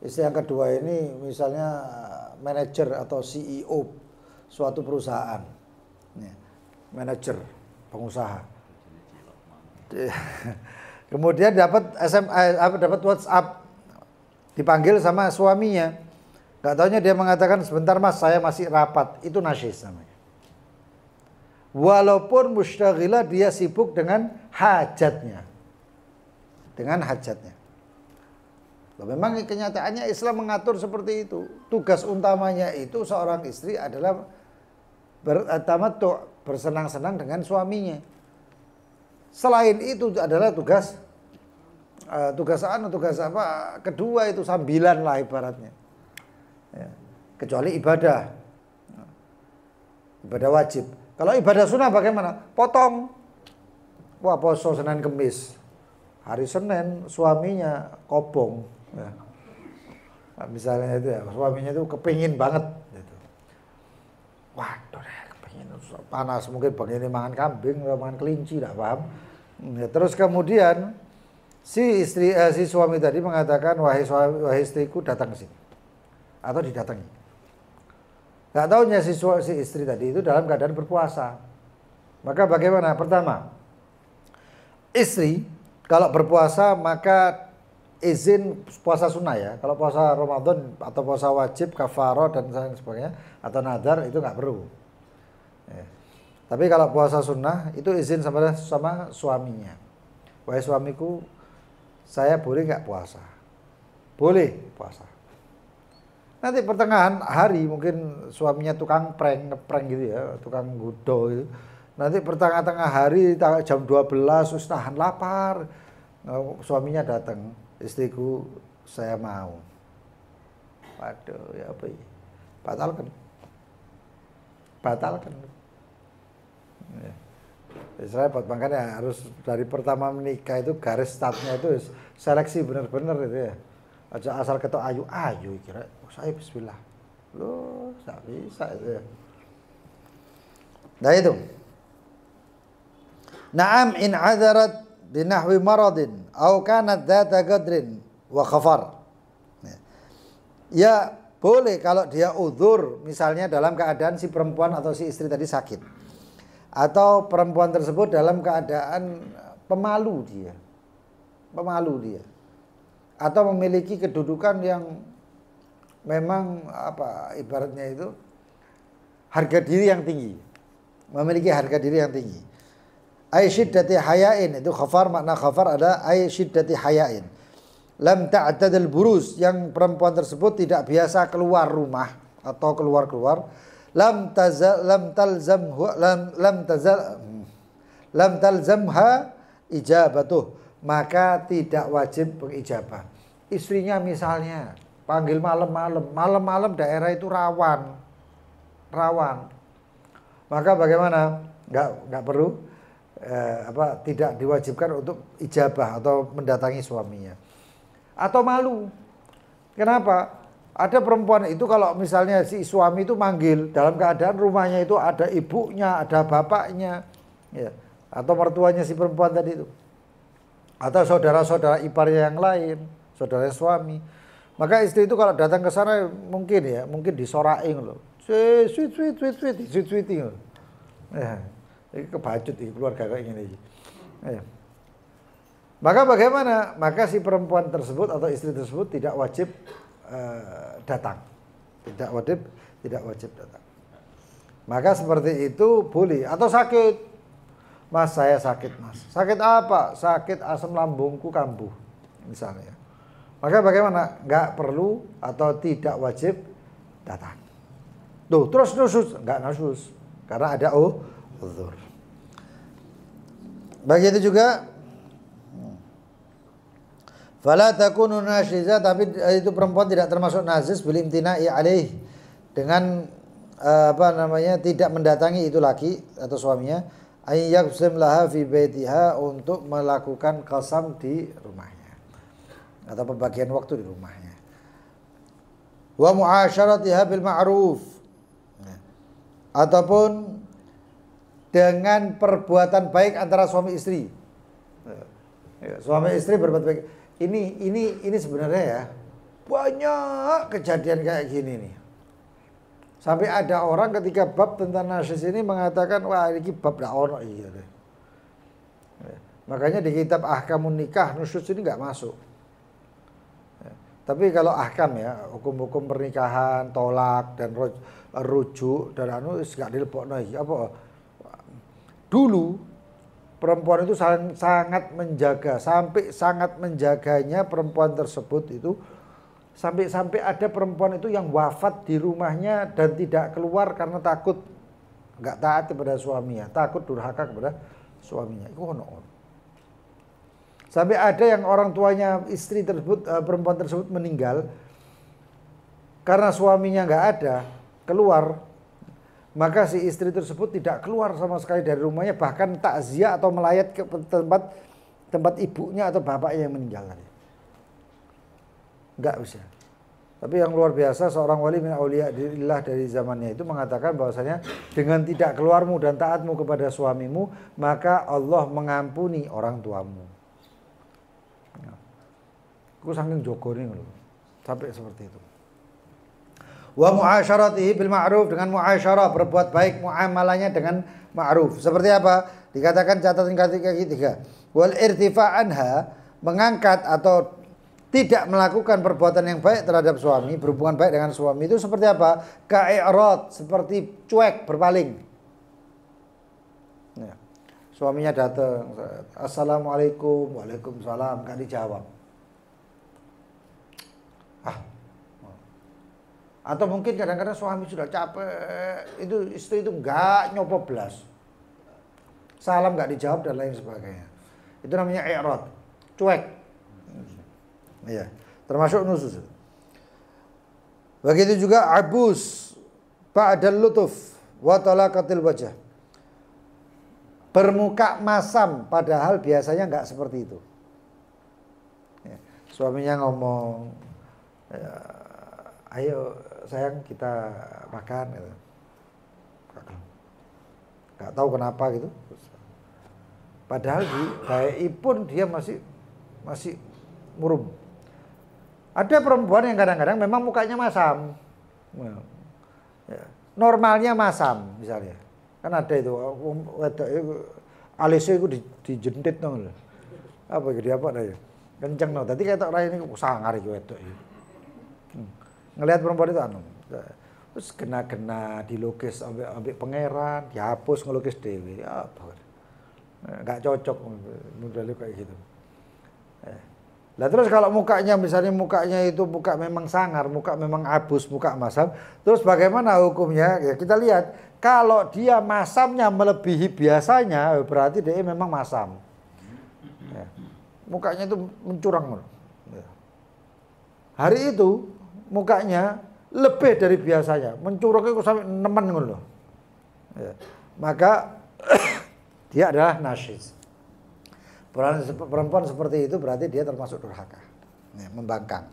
Istri yang kedua ini misalnya manajer atau CEO suatu perusahaan. Manajer, pengusaha. Kemudian dapat dapat WhatsApp, dipanggil sama suaminya. Gak taunya dia mengatakan, sebentar mas, saya masih rapat. Itu nasyis namanya. Walaupun mushtaghilah, dia sibuk dengan hajatnya. Dengan hajatnya. Memang kenyataannya Islam mengatur seperti itu. Tugas utamanya itu seorang istri adalah bersenang-senang dengan suaminya. Selain itu adalah tugas kedua itu sambilan lah ibaratnya. Ya. Kecuali ibadah wajib. Kalau ibadah sunnah bagaimana? Potong. Wah, poso Senin Kemis. Hari Senin suaminya kobong. Ya. Nah, misalnya itu ya, suaminya itu kepingin banget. Gitu. Waduh, kepingin panas, mungkin begini makan kambing, makan kelinci, tidak paham. Ya, terus kemudian si suami tadi mengatakan, wahai istriku, datang ke sini. Atau didatangi. Gak taunya si istri tadi itu dalam keadaan berpuasa. Maka bagaimana? Pertama, istri kalau berpuasa maka izin puasa sunnah ya. Kalau puasa Ramadan atau puasa wajib, kafarah dan sebagainya atau nadar itu nggak perlu. Ya. Tapi kalau puasa sunnah itu izin sama suaminya. Wahai suamiku, saya boleh nggak puasa? Boleh puasa. Nanti pertengahan hari mungkin suaminya tukang ngeprank gitu ya, tukang gudo gitu. Nanti pertengahan hari jam 12 terus tahan lapar. Suaminya datang, istriku saya mau. Waduh, ya apa ya? Batalkan. Ya. Repot, makanya harus dari pertama menikah itu garis startnya itu seleksi benar-benar itu ya. Aja asal ketok ayu kira saya bismillah. Loh, tak bisa itu ya. Nah itu. Na'am in adarat binahwi maradin aw kanat dzata qadrin wa khafar. Ya, boleh kalau dia uzur misalnya dalam keadaan si perempuan atau si istri tadi sakit. Atau perempuan tersebut dalam keadaan pemalu dia. Atau memiliki kedudukan yang memang ibaratnya itu harga diri yang tinggi, memiliki harga diri yang tinggi. Ay syiddati hayain, itu khafar, makna khafar ada ay syiddati hayain. Lam ta'tadil buruz, yang perempuan tersebut tidak biasa keluar rumah atau keluar. Lam talzamha ijabatuh, maka tidak wajib pengijabah. Istrinya misalnya panggil malam-malam daerah itu rawan. Maka bagaimana? Enggak perlu tidak diwajibkan untuk ijabah atau mendatangi suaminya. Atau malu. Kenapa? Ada perempuan itu kalau misalnya si suami itu manggil dalam keadaan rumahnya itu ada ibunya, ada bapaknya, ya, atau mertuanya si perempuan tadi itu. Atau saudara-saudara iparnya yang lain, saudara suami. Maka istri itu kalau datang ke sana mungkin disoraing loh. Sweet-sweeting loh. Ini kebacut ini keluarga kayak gini. Maka bagaimana? Maka si perempuan tersebut atau istri tersebut tidak wajib datang. Tidak wajib datang. Maka seperti itu boleh. Atau sakit. Mas, saya sakit mas. Sakit apa? Sakit asam lambungku kambuh misalnya. Maka bagaimana? Enggak perlu atau tidak wajib datang. Tuh, terus nusus? Enggak nusus. Karena ada uzur. Begitu juga Fala takunu nasyiza, tapi itu perempuan tidak termasuk najis bil imtina'i alaih, dengan tidak mendatangi itu laki atau suaminya, ay yaqsim laha fi baitiha, untuk melakukan qasam di rumahnya atau pembagian waktu di rumahnya. Wa mu'asyaratiha bil ma'ruf, ataupun dengan perbuatan baik antara suami istri. Suami istri berbuat baik. Ini sebenarnya ya banyak kejadian kayak gini nih. Sampai ada orang ketika bab tentang nasyis ini mengatakan, wah ini bab dak ono iya deh. Makanya di kitab Ahkamun Nikah nusyuz ini nggak masuk. Tapi kalau ahkam ya, hukum-hukum pernikahan, tolak dan rujuk dan nggak dilebokno iki apa. Dulu perempuan itu sangat menjaga, sampai sangat menjaganya perempuan tersebut itu, sampai ada perempuan itu yang wafat di rumahnya dan tidak keluar karena takut nggak taat kepada suaminya, takut durhaka kepada suaminya. Itu ono. Sampai ada yang orang tuanya istri tersebut, perempuan tersebut meninggal karena suaminya nggak ada keluar. Maka si istri tersebut tidak keluar sama sekali dari rumahnya, bahkan takziah atau melayat ke tempat ibunya atau bapaknya yang meninggal tadi. Enggak bisa. Tapi yang luar biasa, seorang wali min auliyaillah dari zamannya itu mengatakan bahwasanya dengan tidak keluarmu dan taatmu kepada suamimu, maka Allah mengampuni orang tuamu. Aku saking jogone lho. Sampai seperti itu. Wa mu'asyaratihi bil ma'ruf, dengan mu'asyarah, berbuat baik muamalahnya dengan ma'ruf. Seperti apa? Dikatakan catatan ketiga. Wal irtifa' anha, mengangkat atau tidak melakukan perbuatan yang baik terhadap suami, berhubungan baik dengan suami itu seperti apa? Ka'i'rad, seperti cuek, berpaling. Ya. Suaminya datang, assalamualaikum, waalaikumsalam, enggak dijawab. Atau mungkin kadang-kadang suami sudah capek, itu istri itu enggak nyopo belas, salam enggak dijawab dan lain sebagainya. Itu namanya i'rad, cuek. Iya, termasuk nusus. Begitu juga abus ba'dal lutuf wa talaqatil wajh, bermuka masam padahal biasanya enggak seperti itu. Ya, suaminya ngomong, ya, ayo sayang kita makan gitu. Gak tahu kenapa gitu. Padahal di bayi pun dia masih murum. Ada perempuan yang kadang-kadang memang mukanya masam. Normalnya masam misalnya. Kan ada itu alisnya itu dijentit dong. Apa gitu apa ya? Kenceng no. Tadi kayak ora ini sangar iki wedok iki. Ngelihat perempuan itu terus kena dilukis ambek pangeran, dihapus ngelukis dewi, apa? Nggak cocok modelnya kayak gitu. Lah terus kalau mukanya misalnya mukanya itu muka memang sangar, muka memang abus, muka masam, terus bagaimana hukumnya? Ya kita lihat, kalau dia masamnya melebihi biasanya, berarti dia memang masam. Ya. Mukanya itu mencurang. Ya. Hari itu mukanya lebih dari biasanya, mencurangnya sampai nemen ngono. Ya. Maka dia adalah nasyis. Perempuan seperti itu berarti dia termasuk durhaka, ya, membangkang.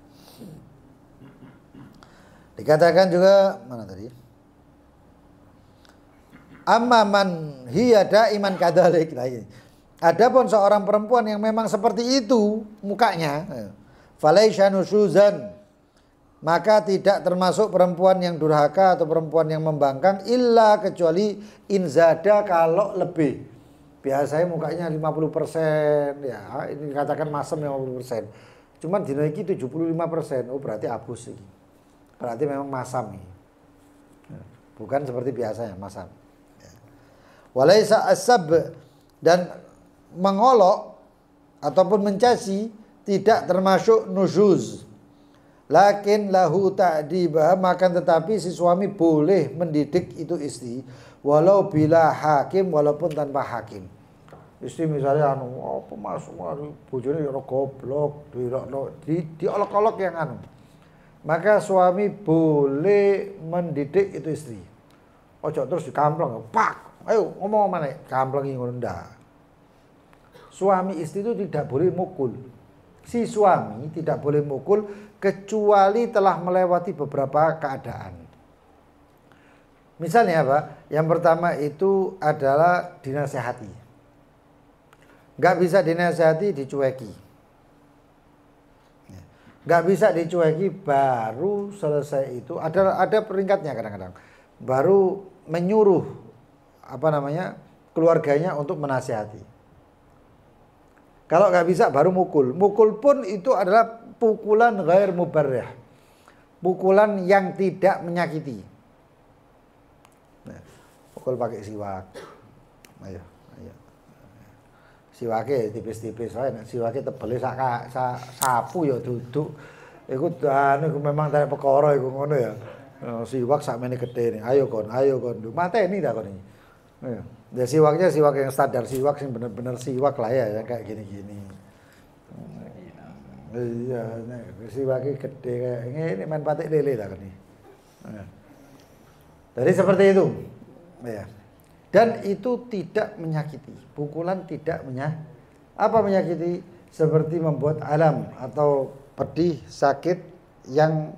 Dikatakan juga mana tadi? Amma man hiya daiman kadzalik. Adapun seorang perempuan yang memang seperti itu mukanya, falaisha nusyuzan, maka tidak termasuk perempuan yang durhaka atau perempuan yang membangkang, illa kecuali inzada, kalau lebih. Biasanya mukanya 50%, ya ini katakan masam 50%. Cuman dina iki 75%, oh berarti abus ini. Berarti memang masam ini. Bukan seperti biasanya masam. Walaisa asab, dan mengolok ataupun mencaci tidak termasuk nusyuz. Lakin lahu ta'dibah, makan tetapi si suami boleh mendidik itu istri walau bila hakim, walaupun tanpa hakim. Istri misalnya apa Mas, bojone ya goblok, diolok-olok yang Maka suami boleh mendidik itu istri. Ojo terus dikampleng, pak. Ayo ngomong mana? Kamplengi ngono ndak. Suami istri itu tidak boleh mukul. Si suami tidak boleh mukul kecuali telah melewati beberapa keadaan. Misalnya apa? Yang pertama itu adalah dinasehati. Gak bisa dinasehati, dicueki. Gak bisa dicueki baru selesai itu ada peringkatnya kadang-kadang. Baru menyuruh keluarganya untuk menasehati. Kalau gak bisa baru mukul. Mukul pun itu adalah pukulan ghair mubarrih. Pukulan yang tidak menyakiti. Nah, pukul pakai siwak. Ayo. Siwake tipis-tipis wae, nek siwake tebele sak sapu ya duduk. Iku memang tarik perkara iku ngono ya. Siwak sakmene gedhe. Ayo kon. Mateni ta kon iki. Ya siwaknya siwak yang standar, siwak sing bener-bener siwak lah ya kayak gini-gini. Iya, nek siwake gedhe kayak ngene main patik lele ta kon iki. Jadi seperti itu. Ya. Dan itu tidak menyakiti. Pukulan tidak menyakiti seperti membuat alam atau pedih, sakit yang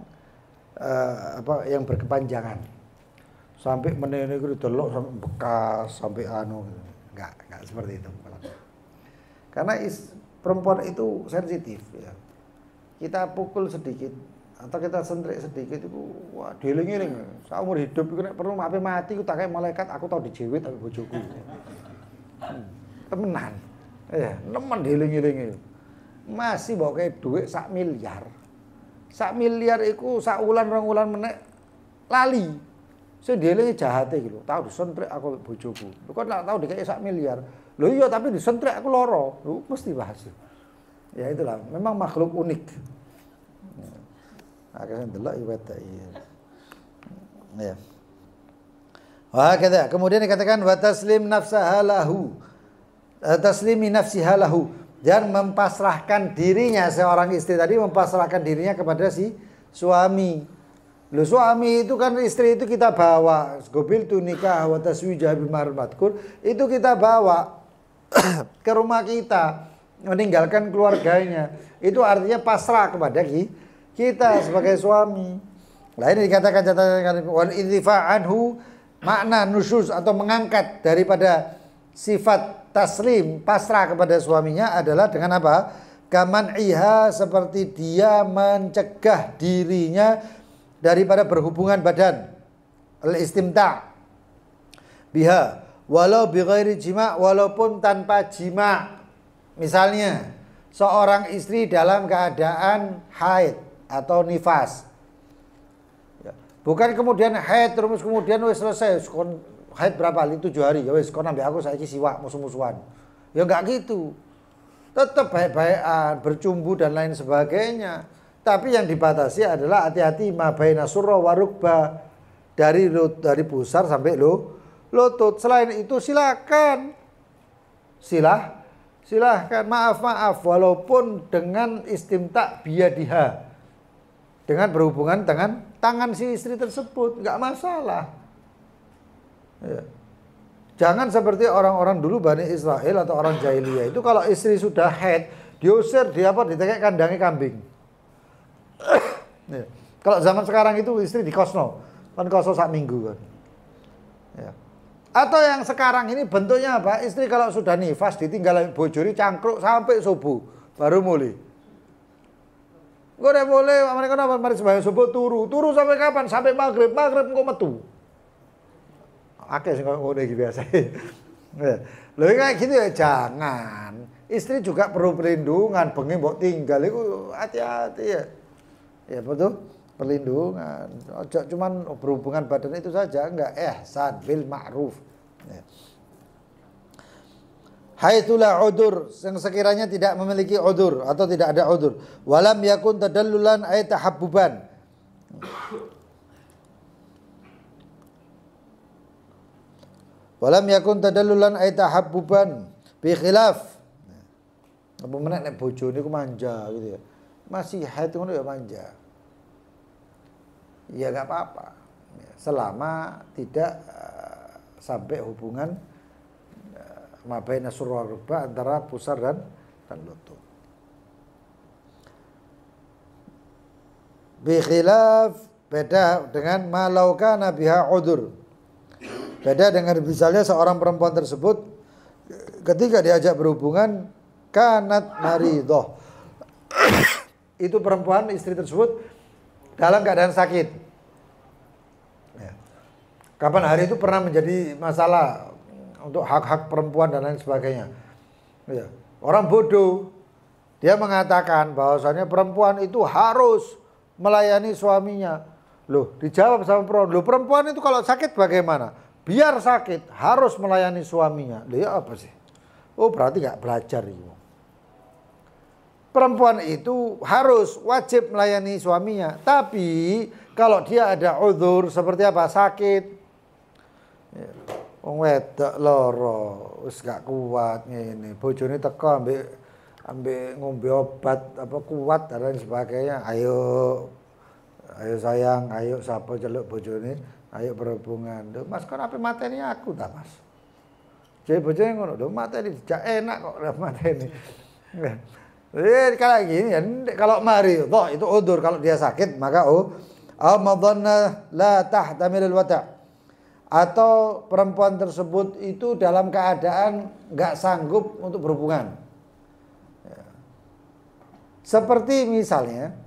yang berkepanjangan. Sampai menene itu didelok sampai bekas, sampai enggak seperti itu. Karena perempuan itu sensitif ya. Kita pukul sedikit atau kita sentrik sedikit itu wah dieling-eling seumur hidup itu nek perlu ape mati ku tak kayak malaikat aku tau dijewit tapi bojoku. Temenan. Nemen dieling-eling. Masih bawa kayak duit 1 miliar. 1 miliar iku sak wulan 2 wulan menek lali. Sing dielingi jahate iki lho, tau disentrik aku bojoku. Lho kok tak tau dikek 1 miliar. Lho iya tapi disentrik aku loro. Lho mesti bahas. Ya itulah, memang makhluk unik. Akhirnya delok ibadah ya. Wah kata kemudian dikatakan wa taslim nafsaha lahu. Taslimi nafsiha lahu, dan mempasrahkan dirinya seorang istri tadi mempasrahkan dirinya kepada si suami. Loh suami itu kan istri itu kita bawa gobil tu nikah wa taswijah bil ma'ruf madkur, itu kita bawa ke rumah kita, meninggalkan keluarganya. Itu artinya pasrah kepada kita sebagai suami. Nah ini dikatakan catatan wal idfa anhu, makna nusyuz atau mengangkat daripada sifat taslim pasrah kepada suaminya adalah dengan apa? Kaman iha, seperti dia mencegah dirinya daripada berhubungan badan, al-istimta' biha walau bighairi jima', walaupun tanpa jima'. Misalnya seorang istri dalam keadaan haid atau nifas, bukan kemudian haid terus kemudian wis selesai haid berapa 7 hari ya wis kon ambek aku saiki siwak musuh-musuhan, ya enggak gitu, tetap baik-baikan bercumbu dan lain sebagainya. Tapi yang dibatasi adalah hati-hati ma baina surra wa rukba, dari pusar sampai lutut. Selain itu silakan maaf walaupun dengan istimta biyadiha, dengan berhubungan dengan tangan si istri tersebut, nggak masalah. Ya. Jangan seperti orang-orang dulu Bani Israel atau orang jahiliyah itu, kalau istri sudah haid diusir, ditekek kandangi kambing. Ya. Kalau zaman sekarang itu istri dikosno, kan koso sak minggu kan. Ya. Atau yang sekarang ini bentuknya apa? Istri kalau sudah nifas ditinggal bojone cangkruk sampai subuh baru mulai. Gue udah boleh, mereka napa mari sembahyang subuh turu sampai kapan? Sampai maghrib engko metu. Akeh sing ngono iki biasa. Lho kayak gitu ya jangan. Istri juga perlu perlindungan, bengi mbok tinggal iku hati-hati ya. Ya betul, perlindungan. Ojo cuman berhubungan badan itu saja, enggak ihsan bil ma'ruf. Ya. Haitsulah udur, yang sekiranya tidak memiliki udur atau tidak ada udur. Walam yakun tadallulan ay tahabbuban. Walam yakun tadallulan ay tahabbuban Bi khilaf. Apa meneh nek bojone ku manja gitu ya. Masih haid ngono ya manja. Ya enggak apa-apa. Selama tidak sampai hubungan mabaina surra ruba antara pusar dan lutut. Bi khilaf beda dengan malauka nabiha udur. Beda dengan misalnya seorang perempuan tersebut ketika diajak berhubungan kanat maridoh. Itu perempuan istri tersebut dalam keadaan sakit. Ya. Kapan hari itu pernah menjadi masalah untuk hak-hak perempuan dan lain sebagainya. Ya. Orang bodoh dia mengatakan bahwasanya perempuan itu harus melayani suaminya. Loh, dijawab sama perempuan. Loh, perempuan itu kalau sakit bagaimana? Biar sakit harus melayani suaminya. Loh, ya apa sih? Oh, berarti nggak belajar itu. Perempuan itu harus wajib melayani suaminya. Tapi kalau dia ada uzur seperti apa? Sakit. Wong wedok loro, wis gak kuat ngene. Bojone teko ambek ngombe obat apa kuat dan lain sebagainya. Ayo sayang, ayo sapa celuk bojone, ayo berhubungan. Loh, Mas kan ape mateni aku ta, Mas? Jadi bojone ngono, lho mateni dijak enak kok mateni. Kalau gini ya, kalau maridah itu udzur, kalau dia sakit maka madhanna la tahtamilul wata'. Atau perempuan tersebut itu dalam keadaan enggak sanggup untuk berhubungan. Seperti misalnya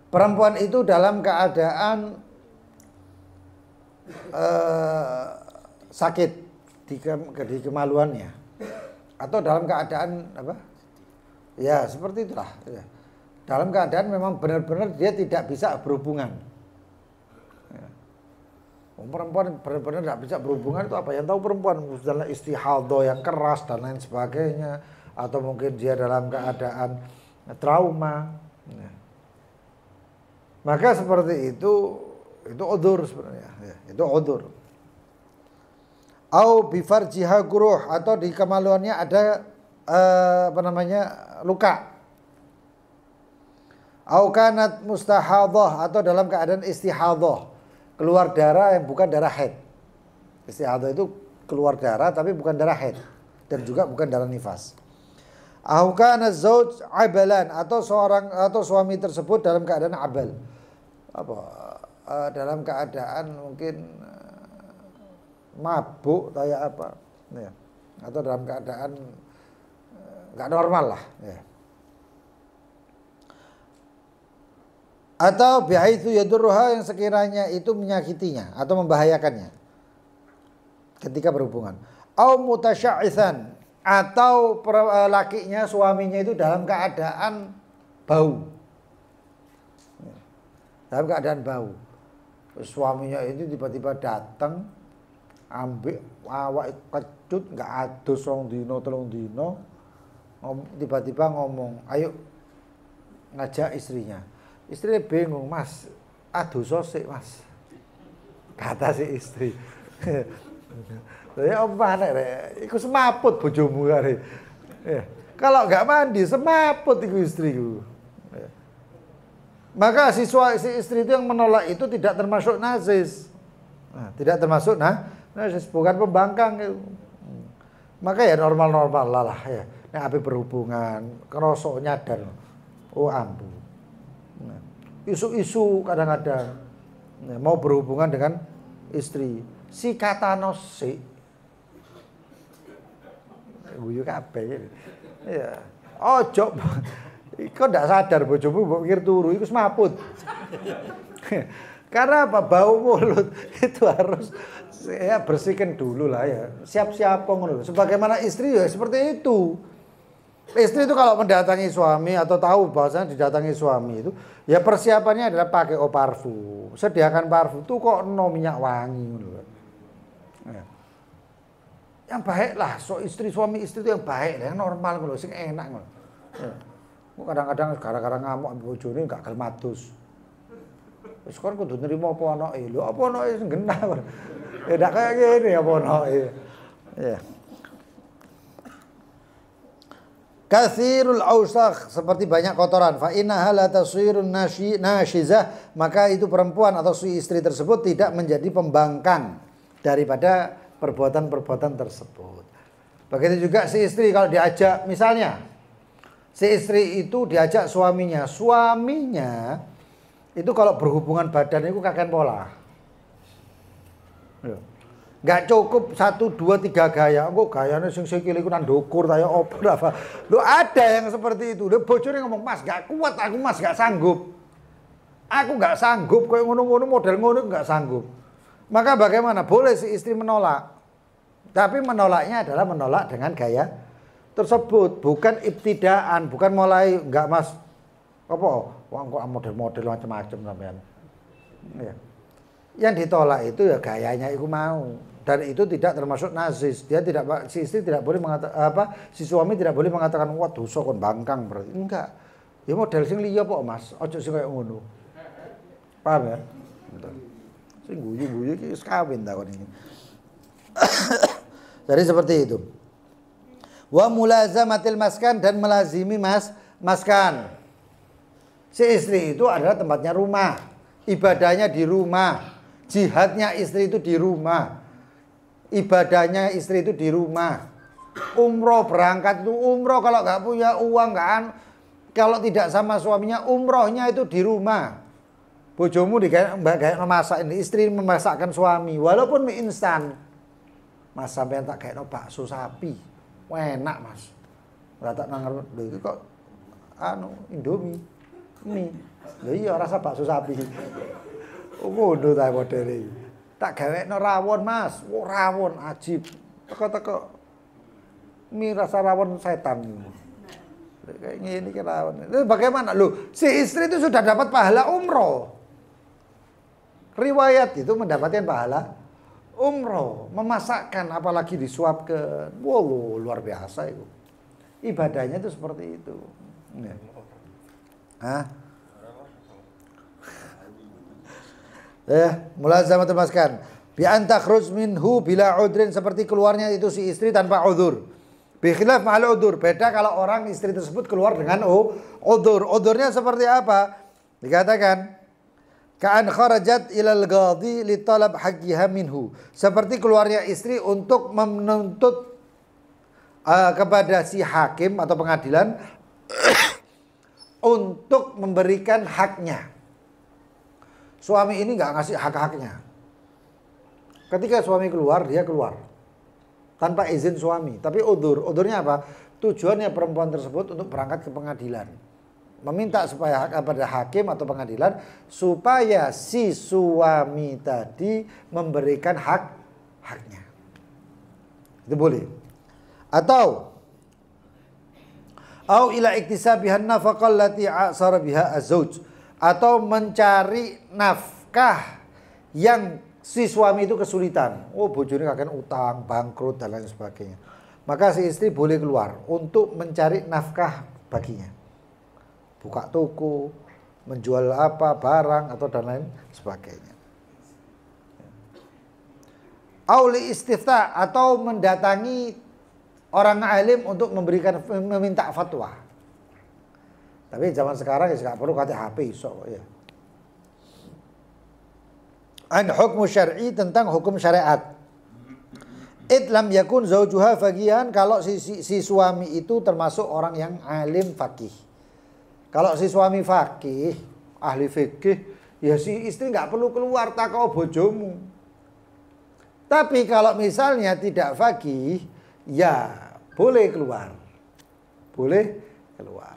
perempuan itu dalam keadaan sakit di kemaluannya atau dalam keadaan apa? Ya seperti itulah. Ya. Dalam keadaan memang benar-benar dia tidak bisa berhubungan. Ya. Perempuan benar-benar tidak bisa berhubungan itu apa? Yang tahu perempuan dalam istihadhah yang keras dan lain sebagainya, atau mungkin dia dalam keadaan trauma. Ya. Maka seperti itu udzur sebenarnya. Ya, itu udzur. Au bi farjiha guruh, atau di kemaluannya ada luka. Au kanat mustahadhah, atau dalam keadaan istihadhah, keluar darah yang bukan darah haid. Istihadhah itu keluar darah tapi bukan darah haid dan juga bukan darah nifas. Au kana zauj abalan, atau suami tersebut dalam keadaan abal. Dalam keadaan mungkin mabuk kayak apa, ya. Atau dalam keadaan nggak normal lah, ya. Atau bihaitsu yadurruha, yang sekiranya itu menyakitinya atau membahayakannya ketika berhubungan. Au mutasya'itsan, atau lakinya suaminya itu dalam keadaan bau. Dalam keadaan bau. Suaminya itu tiba-tiba datang ambek awak kecut, nggak adus 2 dino 3 dino, tiba-tiba ngomong, ayo ngajak istrinya. Istrinya bingung, Mas, adus sik Mas, kata si istri. Ya apa nek iku semaput bojomu kare. Kalau nggak mandi semaput iku istriku. Maka si istri itu yang menolak itu tidak termasuk najis. Nah, tidak termasuk najis, bukan pembangkang itu. Maka ya normal-normal lah ya. Nek ape berhubungan, kerosok nyadar. Oh ampun. Nah, isu-isu kadang-kadang mau berhubungan dengan istri. Si katanos sik. Guyu kabeh. Ya. Ojo. Kok ndak sadar bojomu mbok pikir turu iku semaput. Karena apa? Bau mulut itu harus ya bersihkan dulu lah ya. Siap-siap ngono. Sebagaimana istri ya seperti itu. Istri itu kalau mendatangi suami atau tahu bahwasanya didatangi suami itu, ya persiapannya adalah pakai parfum. Sediakan parfum tuh kok minyak wangi ngono. Ya. Yang baik lah, suami istri itu yang baik, yang normal ngono, sing enak ngono. Ya. Kadang-kadang gara-gara ngamuk ambek bojone gak gelem adus. Wis kon kudu nrimo apa anake. Lho apa anake sing genah. Ya ndak kaya ngene apa anake. Ya. Katsirul ausakh, seperti banyak kotoran. Fa innaha la tasirun nashizah, maka itu perempuan atau si istri tersebut tidak menjadi pembangkang daripada perbuatan-perbuatan tersebut. Begitu juga si istri kalau diajak, misalnya si istri itu diajak suaminya itu kalau berhubungan badan itu kakek pola. Gak cukup 1, 2, 3 gaya. Kok gayanya sing sikil iku nang ndukur kaya apa. Lo ada yang seperti itu. Lo bojone ngomong, "Mas, gak kuat aku, Mas, gak sanggup. Aku gak sanggup kayak ngono-ngono, model ngono gak sanggup." Maka bagaimana? Boleh si istri menolak. Tapi menolaknya adalah menolak dengan gaya tersebut, bukan ibtidaan, bukan mulai enggak, Mas. Apa? Wah, kok model-model macam-macam sampean. Ya. Yang ditolak itu ya gayanya itu mau. Dan itu tidak termasuk nazis. Dia tidak, si istri tidak boleh mengatakan si suami tidak boleh mengatakan, "Wah, dosa kon bangkang," berarti. Enggak. Ya model sing liya kok, Mas. Ojo sing koyo ngono. Paham ya? Betul. Sing guyu-guyu iki wis kawin ta kon ini. Jadi seperti itu. Wa mulazamatil maskan, dan melazimi maskan. Si istri itu adalah tempatnya rumah. Ibadahnya di rumah. Jihadnya istri itu di rumah. Ibadahnya istri itu di rumah. Umroh, berangkat itu umroh, kalau nggak punya uang kalau tidak sama suaminya, umrohnya itu di rumah. Bojomu kayak memasak, ini istri memasakkan suami, walaupun mie instan. Mas sampai tak kayak bakso sapi, enak Mas. Rata nangar itu kok Indomie mie. Lha iya rasa bakso sapi. Ngono ta modele. Tak gawekno rawon Mas. Oh, rawon ajib. Teko-teko mie rasa rawon setan. Kayak gini kan rawon. Itu bagaimana? Loh, si istri itu sudah dapat pahala umroh. Riwayat itu mendapatkan pahala umroh, memasakkan apalagi disuapkan. Wow, luar biasa itu. Ibadahnya itu seperti itu. Ya. Hah? Mulazamah termaskan. Bi anta khruj minhu bila udrin, seperti keluarnya itu si istri tanpa udzur. Bi khilaf ma'al udzur, beda kalau orang istri tersebut keluar dengan udzur. Udzurnya seperti apa? Dikatakan ka'an kharajat ilal ghadi li talab haqqiha minhu. Seperti keluarnya istri untuk menuntut kepada si hakim atau pengadilan untuk memberikan haknya. Suami ini nggak ngasih hak-haknya. Ketika suami keluar, dia keluar tanpa izin suami. Tapi udurnya apa? Tujuannya perempuan tersebut untuk berangkat ke pengadilan, meminta supaya kepada hakim atau pengadilan supaya si suami tadi memberikan haknya. Itu boleh. Atau ila iktisabihan nafaqah allati a'sara biha az-zawj, atau mencari nafkah yang si suami itu kesulitan. Oh, bojone kakek utang, bangkrut dan lain sebagainya. Maka si istri boleh keluar untuk mencari nafkah baginya. Buka toko, menjual apa, barang atau dan lain sebagainya. Auli istifta, atau mendatangi orang alim untuk meminta fatwa. Tapi zaman sekarang ya nggak perlu kata HP iso ya. An hukmu syar'i, tentang hukum syariat. Lam yakun zaujuha faqihan, kalau si suami itu termasuk orang yang alim faqih. Kalau si suami faqih, ahli fikih, ya si istri nggak perlu keluar takau bojomu. Tapi kalau misalnya tidak faqih, ya boleh keluar. Boleh keluar.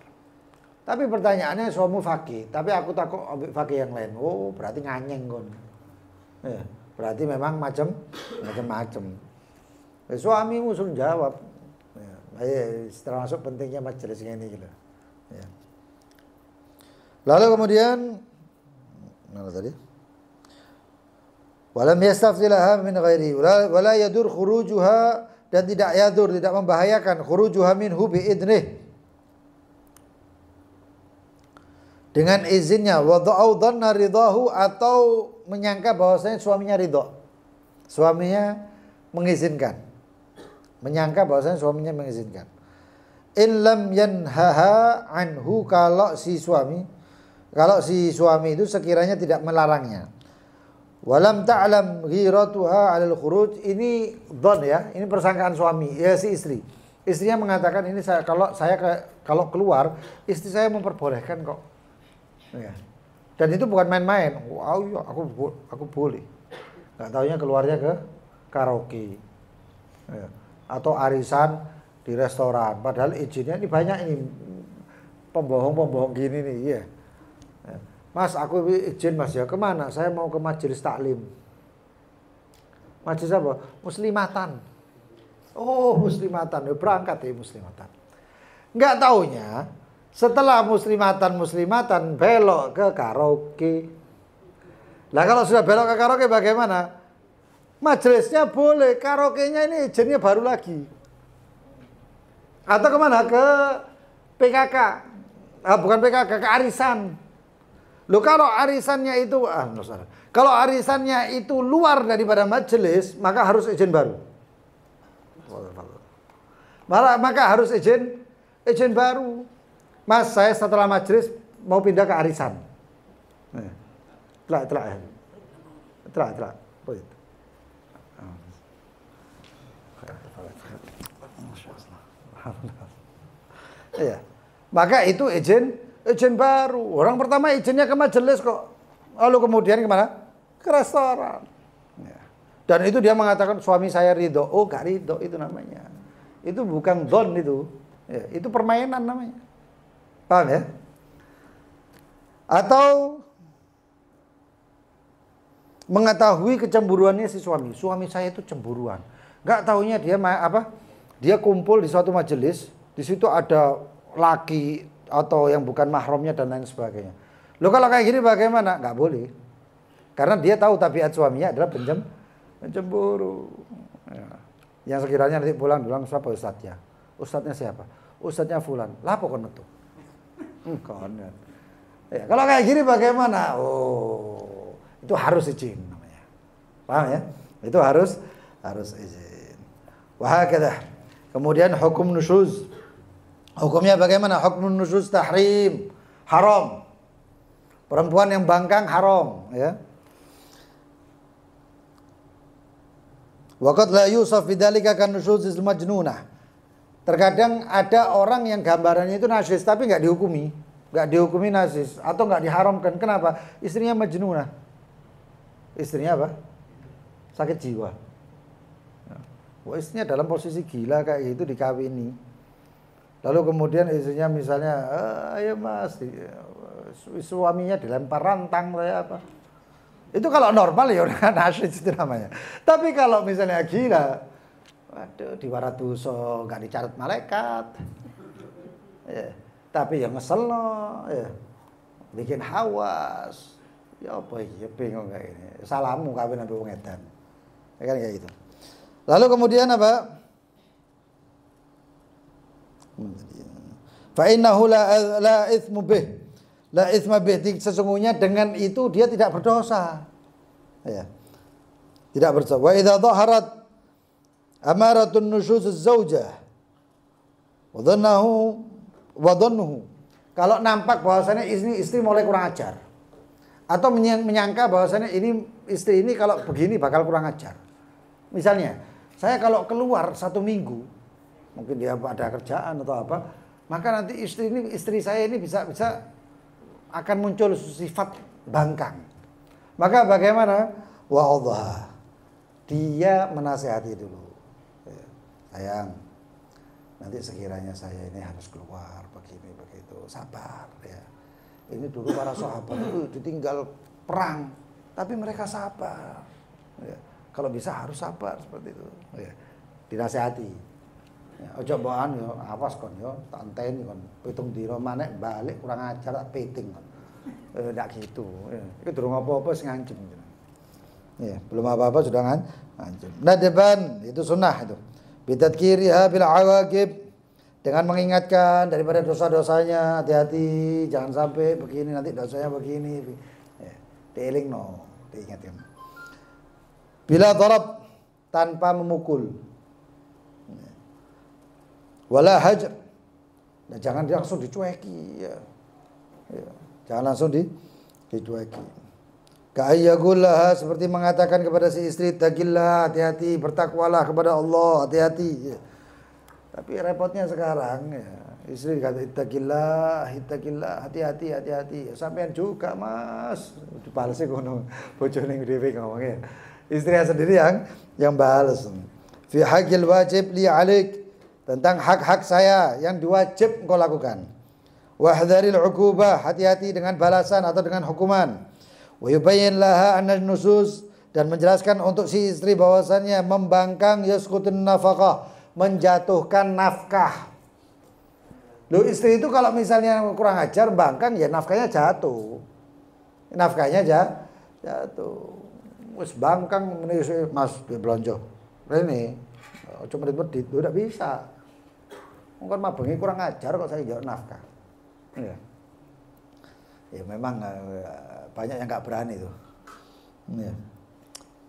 Tapi pertanyaannya suami faqih, tapi aku takut faqih yang lain. Oh, berarti nganyeng kon. Ya, berarti memang macam-macam. Suamimu suruh jawab. Ya, termasuk pentingnya majelis ini gitu. Ya. Lalu kemudian mana tadi? Walam yastafzilaha min ghairi wala yadur khurujuha, dan tidak membahayakan khurujuha minhu bi idnih, dengan izinnya. Wada'u dhanna ridahu, atau menyangka bahwasanya suaminya ridho. Suaminya mengizinkan. Menyangka bahwasanya suaminya mengizinkan. In lam yanhaha anhu, kalau si suami itu sekiranya tidak melarangnya. Walam ta'lam ghiratuha 'alal khuruj, ini dhon ya, ini persangkaan suami ya si istri. Istrinya mengatakan ini kalau keluar istri saya memperbolehkan kok. Ya. Dan itu bukan main-main. Wow, ya, aku boleh. Enggak taunya keluarnya ke karaoke. Ya. Atau arisan di restoran, padahal izinnya ini banyak ini pembohong gini nih ya. Mas, aku izin mas ya, kemana? Saya mau ke majelis taklim. Majelis apa? Muslimatan. Oh, muslimatan, ya berangkat ya muslimatan. Nggak taunya setelah muslimatan belok ke karaoke. Lah kalau sudah belok ke karaoke bagaimana? Majelisnya boleh, karaoke-nya ini izinnya baru lagi. Atau kemana? Ke PKK. Bukan PKK, ke arisan. Loh kalau arisannya itu kalau arisannya itu luar daripada majelis, maka harus izin baru. Maka harus izin baru. Mas, saya setelah majelis mau pindah ke arisan. Telah. Iya. Maka itu izin baru. Orang pertama izinnya ke majelis kok. Lalu kemudian kemana? Ke restoran. Ya. Dan itu dia mengatakan suami saya ridho. Oh, gak ridho itu namanya. Itu bukan don itu. Ya, itu permainan namanya. Paham ya? Atau mengetahui kecemburuannya si suami. Suami saya itu cemburuan. Gak taunya dia Dia kumpul di suatu majelis, di situ ada laki atau yang bukan mahramnya dan lain sebagainya. Loh kalau kayak gini bagaimana? Nggak boleh. Karena dia tahu tabiat suaminya adalah pencemburu. Ya. Yang sekiranya nanti pulang bilang siapa ustadznya? Ustadznya siapa? Ustadznya fulan. Lah pokoknya tuh. Ya, kalau kayak gini bagaimana? Oh, itu harus izin namanya. Paham ya? Itu harus izin. Wahakadah. Kemudian hukum nusyuz. Hukumnya bagaimana? Hukum nusyuz tahrim, haram. Perempuan yang bangkang haram, ya. Waqad la yusaf bidzalika kan nusyuzil majnunah. Terkadang ada orang yang gambarannya itu nasis tapi enggak dihukumi nasis atau enggak diharamkan. Kenapa? Istrinya majnunah. Istrinya apa? Sakit jiwa. Wah, istrinya dalam posisi gila kayak gitu dikawini. Lalu kemudian istrinya misalnya, ayo mas, suaminya dilempar rantang kayak apa. Itu kalau normal ya udah nasyid itu namanya. Tapi kalau misalnya gila, waduh diwaraduso, gak dicatat malaikat. Ya, tapi yang ngesel ya, bikin hawas. Ya apa ya bingung kayak gini. Salamu kawin sampai wong edan. Ya kan kayak gitu. Lalu kemudian apa? Fa innahu la itsmu bih. La itsma bih, sesungguhnya dengan itu dia tidak berdosa. Ya. Tidak berdosa. Wa idza dhaharat amaratun nusyuz az-zaujah wa dhannuhu. Kalau nampak bahwasanya istri mulai kurang ajar atau menyangka bahwasanya ini istri ini kalau begini bakal kurang ajar. Misalnya, saya kalau keluar 1 minggu, mungkin dia ada kerjaan atau apa, maka nanti istri saya ini bisa akan muncul sifat bangkang. Maka bagaimana? Wa'adha. Dia menasihati dulu. Sayang, nanti sekiranya saya ini harus keluar begini begitu, sabar ya. Ini dulu para sahabat itu ditinggal perang, tapi mereka sabar. Ya. Kalau bisa harus sabar seperti itu. Ya. Dinasihati. Ya, ojo mbaan yo awas kon yo, tak enteni kon. 7 dina manek balik kurang ajar tak peting kon. Ndak gitu. Ya. Itu durung apa-apa sing ngancem. Ya, belum apa-apa sudah ngancem. Nadaban itu sunnah itu. Bitadkiriha bil awaqib, dengan mengingatkan daripada dosa-dosanya, hati-hati jangan sampai begini nanti dosanya begini. Ya, dielingno, diingatkan. Bila darab, tanpa memukul. Wala hajr, Nah, jangan langsung dicueki ya. Ya. Jangan langsung dicueki. Ka'ayyagullaha, seperti mengatakan kepada si istri, taqillah, hati-hati, bertakwalah kepada Allah, hati-hati. Ya. Tapi repotnya sekarang ya, istri kata ittaqillah, hati-hati, hati-hati. Sampean juga, Mas. Dibalesi ngono. Bojone dhewe ngomongnya. Istrinya sendiri yang balas. Fi haqqil wajib li 'alaik, tentang hak-hak saya yang diwajib engkau lakukan. Wahdharil 'uqubah, hati-hati dengan balasan atau dengan hukuman. Wa yubayyin laha anna nusus, dan menjelaskan untuk si istri bahwasannya membangkang yasqutun nafaqah, menjatuhkan nafkah. Loh, istri itu kalau misalnya kurang ajar bangkang ya nafkahnya jatuh. Nafkahnya jatuh. Wis bangkang Mas belanja. Rene cuma medit udah bisa. Mungkin mabengi kurang ajar kok saya jawab nafkah. Ya. Ya memang banyak yang nggak berani tuh. Ya.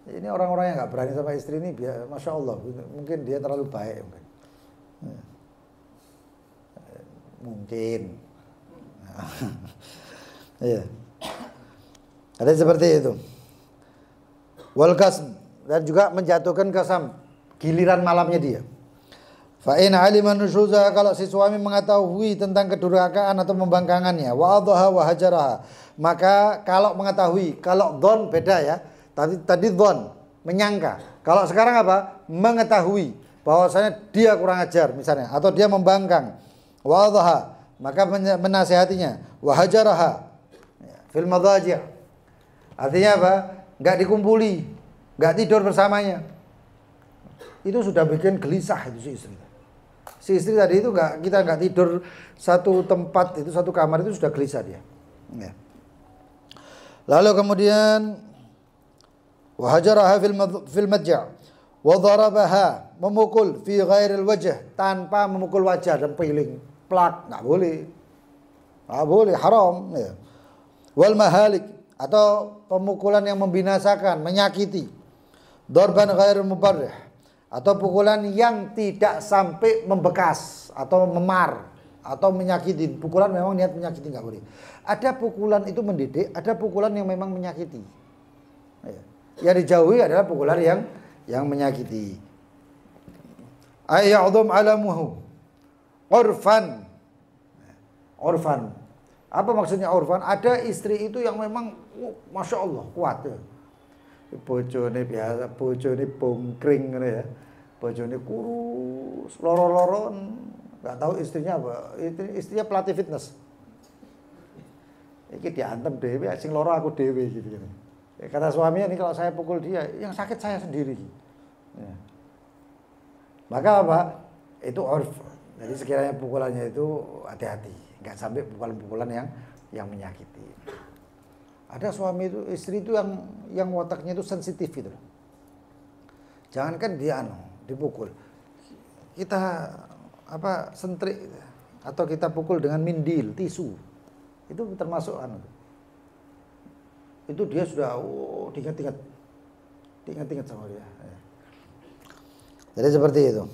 Ini orang-orang yang nggak berani sama istri ini, masya Allah, mungkin dia terlalu baik mungkin. Ya. Mungkin. Iya. Ada seperti itu. Wal kasm, dan juga menjatuhkan kasam, giliran malamnya dia. Fa in alima nusyuza, kalau si suami mengetahui tentang kedurhakaan atau membangkangannya, wa adhaha wa hajaraha, maka kalau mengetahui, kalau dhon beda ya. Tadi dhon, menyangka. Kalau sekarang apa? Mengetahui bahwasanya dia kurang ajar misalnya, atau dia membangkang. Wa adhaha, maka menasihatinya. Wa hajaraha fil madhaji', artinya apa? Enggak dikumpuli, enggak tidur bersamanya. Itu sudah bikin gelisah itu si istri. Si istri tadi itu kita nggak tidur satu tempat, itu satu kamar, itu sudah gelisah dia. Ya. Lalu kemudian wahajaraha fil madja' wa darabaha, memukul fi ghairil wajh, tanpa memukul wajah dan piling, plak, nggak boleh, haram. Ya. Wal mahalik, atau pemukulan yang membinasakan, menyakiti. Darban ghairul mubarrih, atau pukulan yang tidak sampai membekas atau memar atau menyakiti. Pukulan memang niat menyakiti, nggak boleh. Ada pukulan itu mendidik, ada pukulan yang memang menyakiti. Yang dijauhi adalah pukulan yang menyakiti. Ayya'udhum alamuhu urfan. Apa maksudnya urfan? Ada istri itu yang memang masya Allah kuat ya. Bojone biasa, bojone bongkring ya. Bojone kurus, loro-loron, enggak tahu istrinya apa. Istrinya pelatih fitness. Iki diantem dhewe, sing loro aku dhewe gitu. Kata suaminya, nih kalau saya pukul dia, yang sakit saya sendiri. Ya. Maka apa? Itu urf. Jadi sekiranya pukulannya itu hati-hati, enggak sampai pukulan-pukulan yang menyakiti. Ada suami itu, istri itu yang otaknya itu sensitif gitu. Jangankan dia dipukul, kita sentrik atau kita pukul dengan mindil, tisu, itu termasuk itu dia sudah diingat-ingat sama dia. Jadi seperti itu.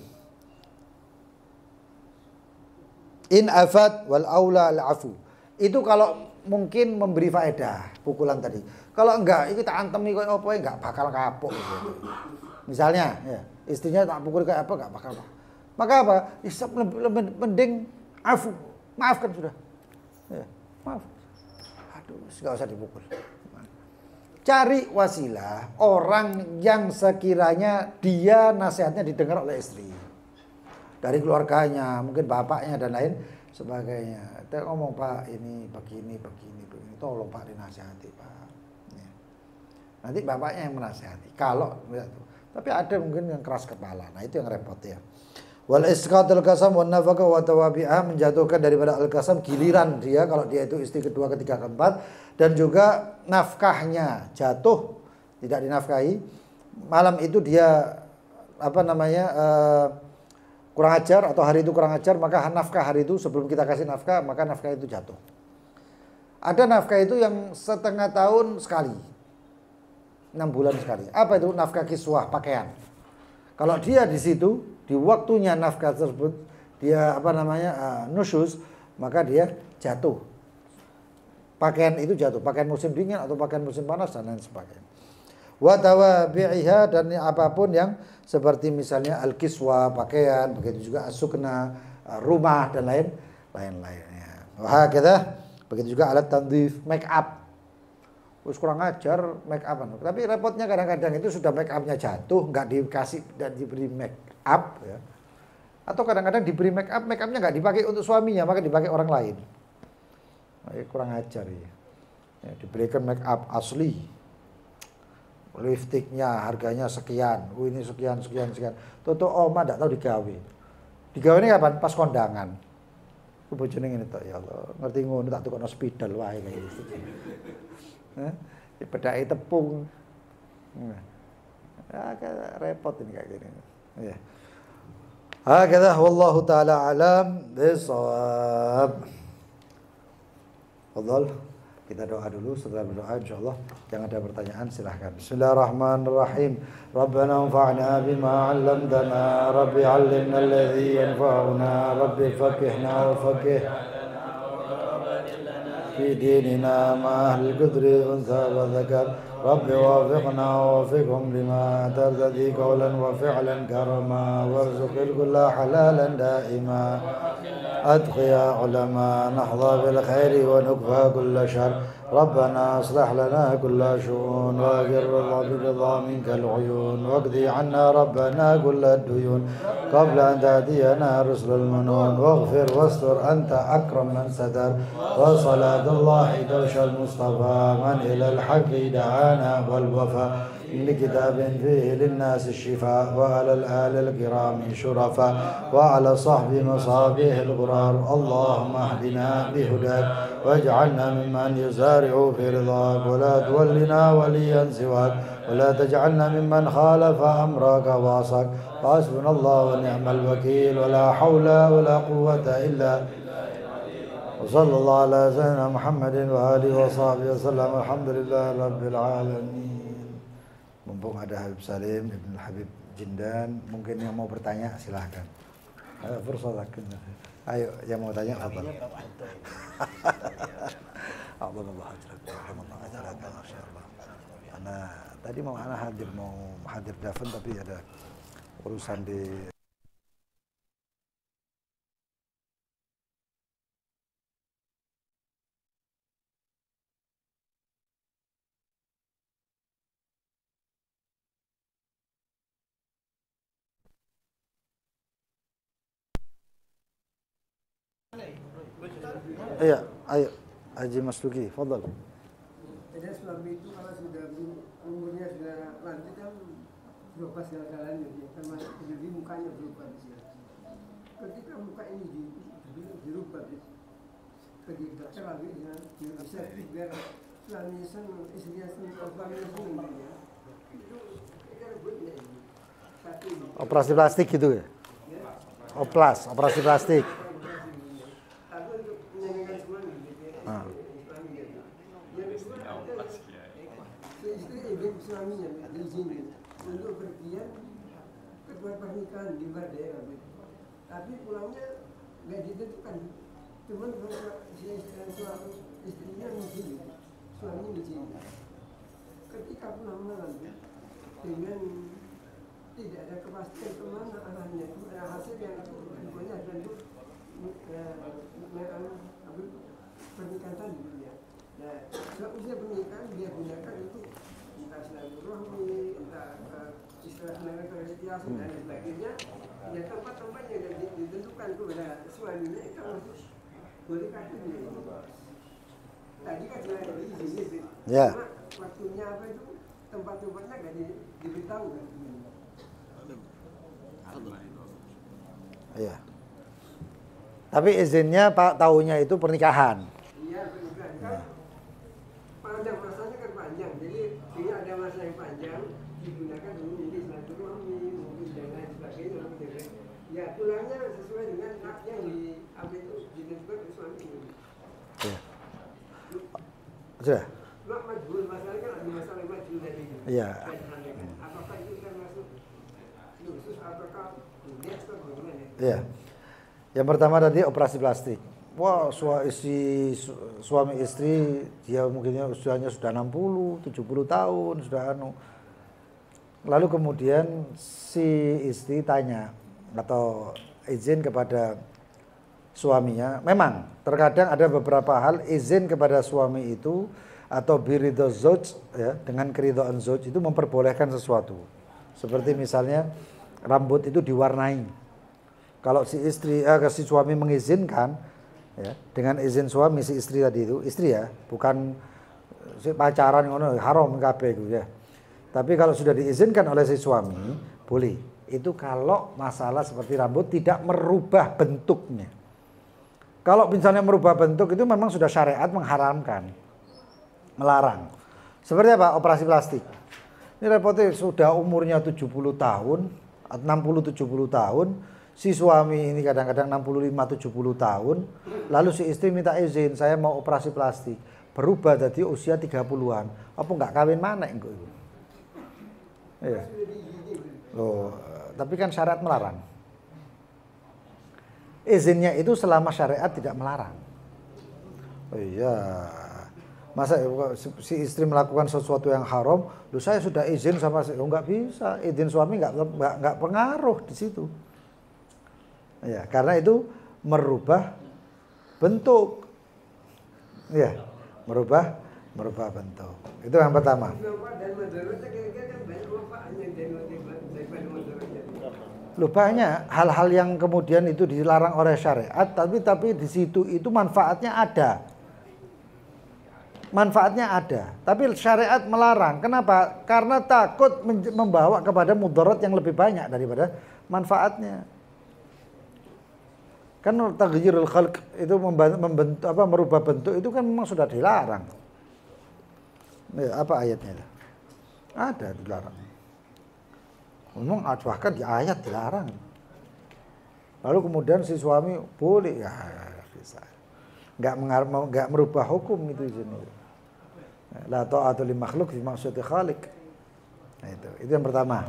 In afat wal aula al afu. Itu kalau mungkin memberi faedah pukulan tadi. Kalau enggak, kita antem nih kayak apa enggak bakal kapok gitu. Misalnya, ya, istrinya tak pukul kayak apa enggak bakal apa. Maka apa? Lebih mending afu, maafkan sudah. Ya, maaf. Aduh, enggak usah dipukul. Cari wasilah orang yang sekiranya dia nasihatnya didengar oleh istri. Dari keluarganya, mungkin bapaknya dan lain sebagainya. Kita ngomong, Pak, ini begini, tolong Pak dinasihati, Pak. Ya. Nanti bapaknya yang menasihati. Kalau tapi ada mungkin yang keras kepala. Nah, itu yang repot ya. Wal isqatul qasam wan nafaqah wa tawabi'ah, menjatuhkan daripada al-qasam giliran dia kalau dia itu istri kedua, ketiga, keempat, dan juga nafkahnya jatuh, tidak dinafkahi. Malam itu dia kurang ajar atau hari itu kurang ajar, maka nafkah hari itu sebelum kita kasih nafkah, maka nafkah itu jatuh. Ada nafkah itu yang setengah tahun sekali, 6 bulan sekali. Apa itu? Nafkah kiswah, pakaian. Kalau dia di situ, di waktunya nafkah tersebut dia nusyuz, maka dia jatuh. Pakaian itu jatuh, pakaian musim dingin atau pakaian musim panas dan lain sebagainya. Wa tawabi'iha, dan apapun yang seperti misalnya al-kiswa, pakaian, begitu juga as-sukna, rumah dan lain-lainnya. Wah, begitu juga alat tandhif, make up. Terus kurang ajar make up. Tapi repotnya kadang-kadang itu sudah make upnya jatuh, nggak dikasih dan diberi make up ya. Atau kadang-kadang diberi make upnya nggak dipakai untuk suaminya, maka dipakai orang lain. Kurang ajar ya. Diberikan make up asli, lipstiknya harganya sekian, ini sekian. Toto oma nggak tahu digawe ini kapan? Pas kondangan. Bojone ngene tok, ya Allah, ngerti ngono tak tukokno spidol wae kayak gitu. Bedake tepung. Repot ini kayak gini. Ya. Hakadha wallahu taala alam bisawab. Fadhal, kita doa dulu. Setelah berdoa insyaallah yang ada pertanyaan silahkan. Bismillahirrahmanirrahim. Rabbana anfa'na bima 'allamtana, Rabbi 'allimna alladhi yanfa'una, Rabbi faqihna wa faqih fi dinina ma ahli qadri unsa wa zakar. Rabbi wafiqna wa wafiqhum lima tardadi qawlan wa fi'lan karama, warzuqil kulla halalan daima. أتقيا علماء نحظى بالخير ونكفى كل شر. ربنا اصلح لنا كل شؤون، واغفر برضا منك العيون، واقضي عنا ربنا كل الديون قبل أن تأتينا رسل المنون. واغفر واستر أنت أكرم من ستر، وصلاة الله توشى المصطفى من إلى الحق دعانا والوفا. لكتاب فيه للناس الشفاء، وعلى الآل الكرام شرفاء، وعلى صحب مصابيح الغرار. اللهم اهدنا بهداك، واجعلنا ممن يسارع في رضاك، ولا تولنا وليا سواك، ولا تجعلنا ممن خالف أمرك وعصاك. حسبنا الله ونعم الوكيل، ولا حول ولا قوة إلا. وصلى الله على سيدنا محمد وآله وصحبه وسلم. الحمد لله رب العالمين. Mumpung ada Habib Salim, Ibn Habib Jindan, mungkin yang mau bertanya silahkan. Ayo, bersolakin. Ayo, yang mau tanya apa? Tadi mau hadir Daven, tapi ada urusan di. Iya, ayo Haji Mas Luki, fadhal. Jadi suami itu kalau sudah umurnya sudah lanjut kan berubah segala-galanya, termasuk jadi mukanya berubah. Ketika muka ini dirubah, pergi ke dokter lagi ya, bisa biar suami istrinya senang ya. Itu rebutnya ini. Operasi plastik gitu ya? Operasi plastik. Suaminya diizinin untuk pergian ke tempat pernikahan di luar daerah, tapi pulangnya nggak ditentukan, cuman istrinya ngizinin, suaminya ngizinin. Ketika pulang malam dengan tidak ada kepastian kemana arahnya, ada hasil yang pokoknya ada untuk pernikahan tadi ya. Nah, usia pernikahan dia gunakan itu entah silaturahmi, entah istilah negosiasi dan sebagainya. Ya tempat-tempat yang ditentukan kepada suaminya itu harus boleh kakinya. Tadi kan sudah diizinin, cuma waktunya apa itu tempat-tempatnya nggak diberitahu kan. Iya. Tapi izinnya Pak tahunya itu pernikahan. Iya, pernikahan kan. Panjang masanya kan panjang, jadi sehingga ada masa yang panjang digunakan dulu ini silaturahmi, mungkin dan lain sebagainya. Ya pulangnya sesuai dengan hak yang diambil itu ditentukan oleh suami. Iya. Sudah. Majbur masalah kan ada masalah majbur tadi. Iya. Apakah itu termasuk khusus apakah bagaimana? Iya. Yang pertama tadi operasi plastik. Wah, suami istri dia mungkin usianya sudah 60, 70 tahun, sudah anu. Lalu kemudian si istri tanya atau izin kepada suaminya. Memang terkadang ada beberapa hal izin kepada suami itu atau biridho zauj ya, dengan keridhaan zauj itu memperbolehkan sesuatu. Seperti misalnya rambut itu diwarnai. Kalau si suami mengizinkan ya, dengan izin suami si istri tadi itu, istri ya, bukan si pacaran ngono haram kabeh itu ya. Tapi kalau sudah diizinkan oleh si suami, boleh. Itu kalau masalah seperti rambut tidak merubah bentuknya. Kalau misalnya merubah bentuk itu memang sudah syariat mengharamkan, melarang. Seperti apa? Operasi plastik. Ini repotnya sudah umurnya 70 tahun, 60-70 tahun. Si suami ini kadang-kadang 65-70 tahun, lalu si istri minta izin, saya mau operasi plastik. Berubah tadi usia 30-an. Apa enggak kawin mana engko itu? Iya. Loh, tapi kan syariat melarang. Izinnya itu selama syariat tidak melarang. Oh iya. Masa si istri melakukan sesuatu yang haram, loh saya sudah izin sama enggak bisa. Izin suami enggak pengaruh di situ. Ya, karena itu merubah bentuk. Ya, merubah bentuk. Itu yang pertama. Loh banyak hal-hal yang kemudian itu dilarang oleh syariat, tapi di situ itu manfaatnya ada. Manfaatnya ada, tapi syariat melarang. Kenapa? Karena takut membawa kepada mudarat yang lebih banyak daripada manfaatnya. Kan taghyirul khalq itu membentuk merubah bentuk itu kan memang sudah dilarang. Ya, apa ayatnya? Ada dilarang. Memang bahkan di ayat dilarang. Lalu kemudian si suami boleh ya bisa. Enggak merubah hukum itu di sini. La ta'atu li makhluk fi ma'siyati khaliq. Nah, itu yang pertama.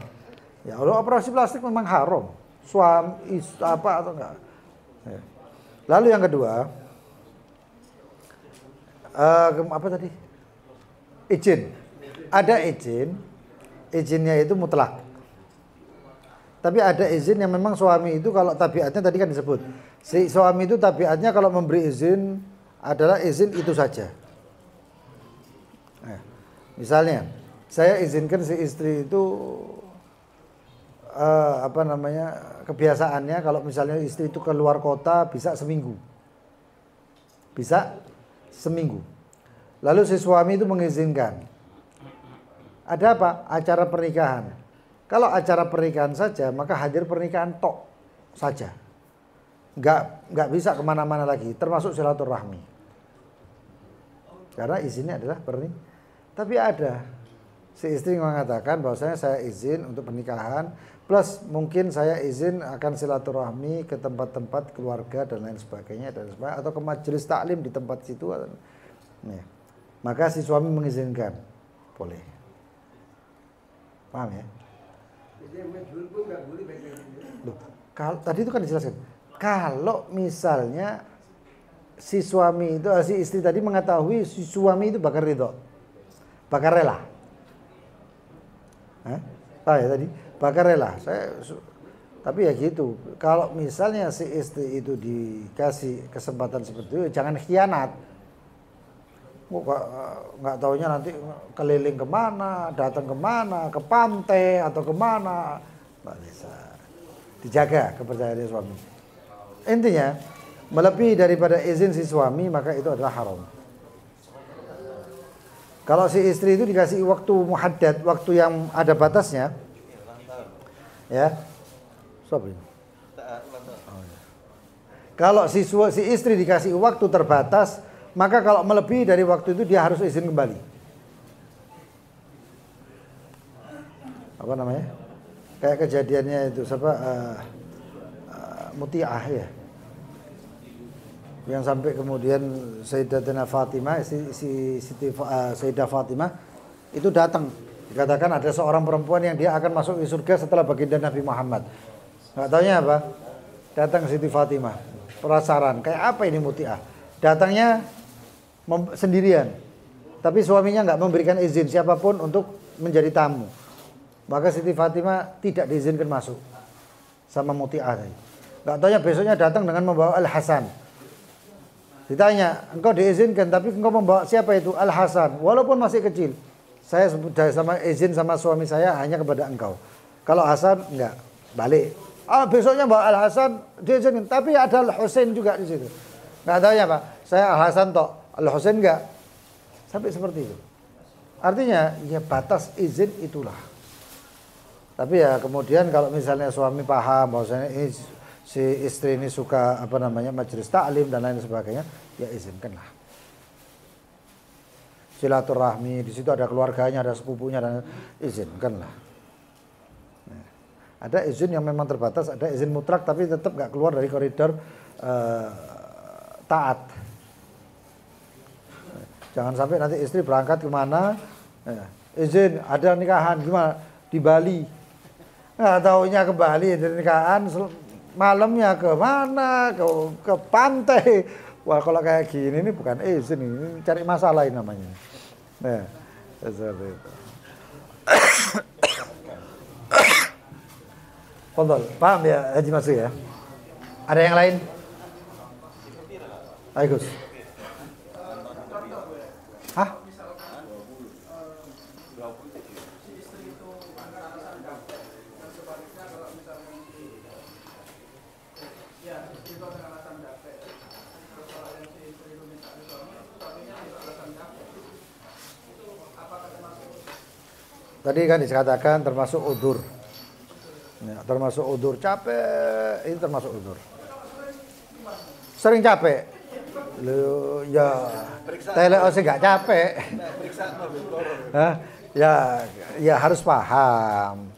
Ya Allah, operasi plastik memang haram. Suami apa atau enggak? Ya. Lalu yang kedua, apa tadi? Izin. Ada izin, izinnya itu mutlak. Tapi ada izin yang memang suami itu kalau tabiatnya tadi kan disebut, si suami itu tabiatnya kalau memberi izin adalah izin itu saja. Nah, misalnya, saya izinkan si istri itu kebiasaannya kalau misalnya istri itu keluar kota bisa seminggu. Lalu si suami itu mengizinkan. Ada apa? Acara pernikahan. Kalau acara pernikahan saja, maka hadir pernikahan tok saja. Enggak bisa kemana-mana lagi, termasuk silaturahmi. Karena izinnya adalah pernikahan. Tapi ada si istri mengatakan bahwasanya saya izin untuk pernikahan, plus mungkin saya izin akan silaturahmi ke tempat-tempat keluarga dan lain sebagainya atau ke majelis taklim di tempat situ. Nih. Maka si suami mengizinkan, boleh. Paham ya? Loh, tadi itu kan dijelaskan. Kalau misalnya si suami itu, si istri tadi mengetahui si suami itu bakal ridho, bakal rela. Pak ya tadi bakal rela. Tapi ya gitu. Kalau misalnya si istri itu dikasih kesempatan seperti itu, jangan khianat. Nggak taunya nanti keliling kemana, datang kemana, ke pantai atau kemana, nggak bisa. Dijaga kepercayaan suami. Intinya melebihi daripada izin si suami maka itu adalah haram. Kalau si istri itu dikasih waktu muhaddad, waktu yang ada batasnya, ya, kalau si istri dikasih waktu terbatas, maka kalau melebihi dari waktu itu dia harus izin kembali. Apa namanya? Kayak kejadiannya itu Muti'ah ya. Yang sampai kemudian Sayyidatina Fatimah, Sayyidah Fatimah itu datang. Dikatakan ada seorang perempuan yang dia akan masuk ke surga setelah baginda Nabi Muhammad. Enggak taunya apa? Datang Siti Fatimah. penasaran, kayak apa ini muti'ah? Datangnya sendirian, tapi suaminya nggak memberikan izin siapapun untuk menjadi tamu. Maka Siti Fatimah tidak diizinkan masuk sama muti'ah tadi. Nggak taunya besoknya datang dengan membawa Al-Hasan. Ditanya, engkau diizinkan tapi engkau membawa siapa itu? Al-Hasan, walaupun masih kecil. Saya sudah sama izin sama suami saya hanya kepada engkau. Kalau Hasan enggak, balik. Besoknya bawa Al-Hasan diizinkan, tapi ada Al-Husain juga di situ. Enggak tahu ya Pak, saya Al-Hasan tok, Al-Husain enggak. Sampai seperti itu. Artinya ya batas izin itulah. Tapi ya kemudian kalau misalnya suami paham bahwasanya si istri ini suka majelis taklim dan lain sebagainya, ya izinkanlah. Silaturahmi, di situ ada keluarganya, ada sepupunya, dan izinkanlah. Nah, ada izin yang memang terbatas, ada izin mutlak tapi tetap nggak keluar dari koridor taat. Jangan sampai nanti istri berangkat kemana, izin ada nikahan gimana di Bali, nggak taunya ke Bali ada nikahan, malamnya ke mana, ke pantai. Wah kalau kayak gini ini bukan izin, ini cari masalah ini namanya. Nah, seperti itu. Fadhol, paham ya Haji Masri ya? Ada yang lain? Ayo Gus. Hah? Tadi kan dikatakan termasuk udzur. Ya, termasuk udzur, capek, ini termasuk udzur. Sering capek. Loh, ya teleos enggak capek. Hah? Ya harus paham.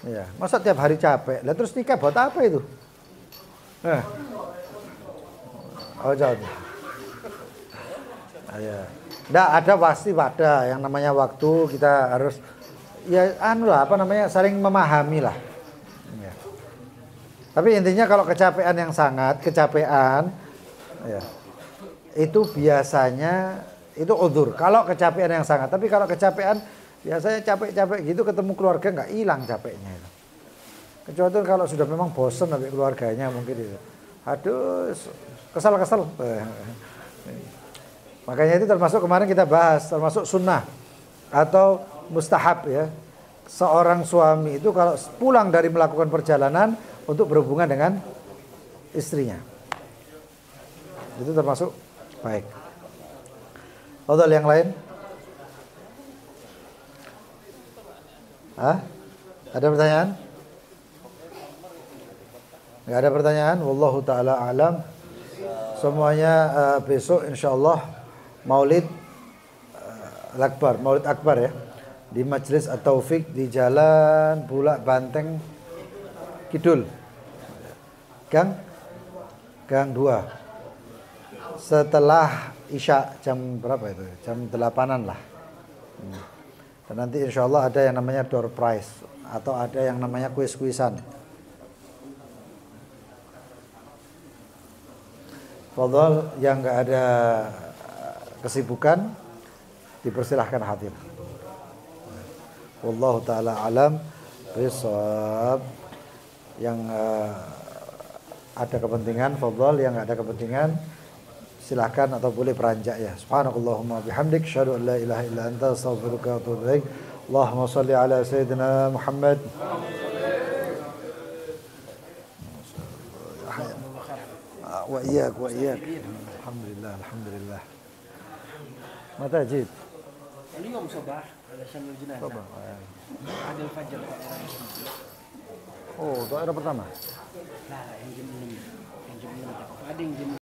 Ya, masa tiap hari capek. Lah terus nikah buat apa itu? Oh, jauh. Ya. Nggak ada, pasti ada yang namanya waktu, kita harus ya saling memahami lah. Ya. Tapi intinya kalau kecapean yang sangat, ya, itu biasanya itu udzur. Kalau kecapean yang sangat, tapi kalau kecapean biasanya capek-capek gitu ketemu keluarga nggak hilang capeknya itu. Kecuali itu kalau sudah memang bosen sampai keluarganya mungkin itu. Aduh, kesal-kesal. Makanya itu termasuk kemarin kita bahas, termasuk sunnah atau mustahab ya. Seorang suami itu kalau pulang dari melakukan perjalanan untuk berhubungan dengan istrinya. Itu termasuk baik. Ada yang lain? Ada pertanyaan? Enggak ada pertanyaan? Wallahu taala alam. Semuanya besok insyaallah Maulid Akbar ya, di Majelis At-Taufik di Jalan Bulak Banteng Kidul, Gang 2. Setelah Isya jam berapa itu? Jam 8-an lah. Dan nanti insyaallah ada yang namanya door prize atau ada yang namanya kuis-kuisan. Fadhol yang enggak ada kesibukan dipersilahkan hadir. Wallahu taala alam bisawab. Yang ada kepentingan fadhal, yang enggak ada kepentingan silahkan atau boleh beranjak ya. Subhanakallahumma bihamdik asyhadu an la ilaha illa anta astaghfiruka wa atubu ilaik. Allahumma shalli ala sayyidina Muhammad. Wa iyyak. Alhamdulillah. Mata jid. اليوم صباح علشان الجنازة بعد الفجر. Oh, daerah pertama. لا yang jam 6. Ada yang jam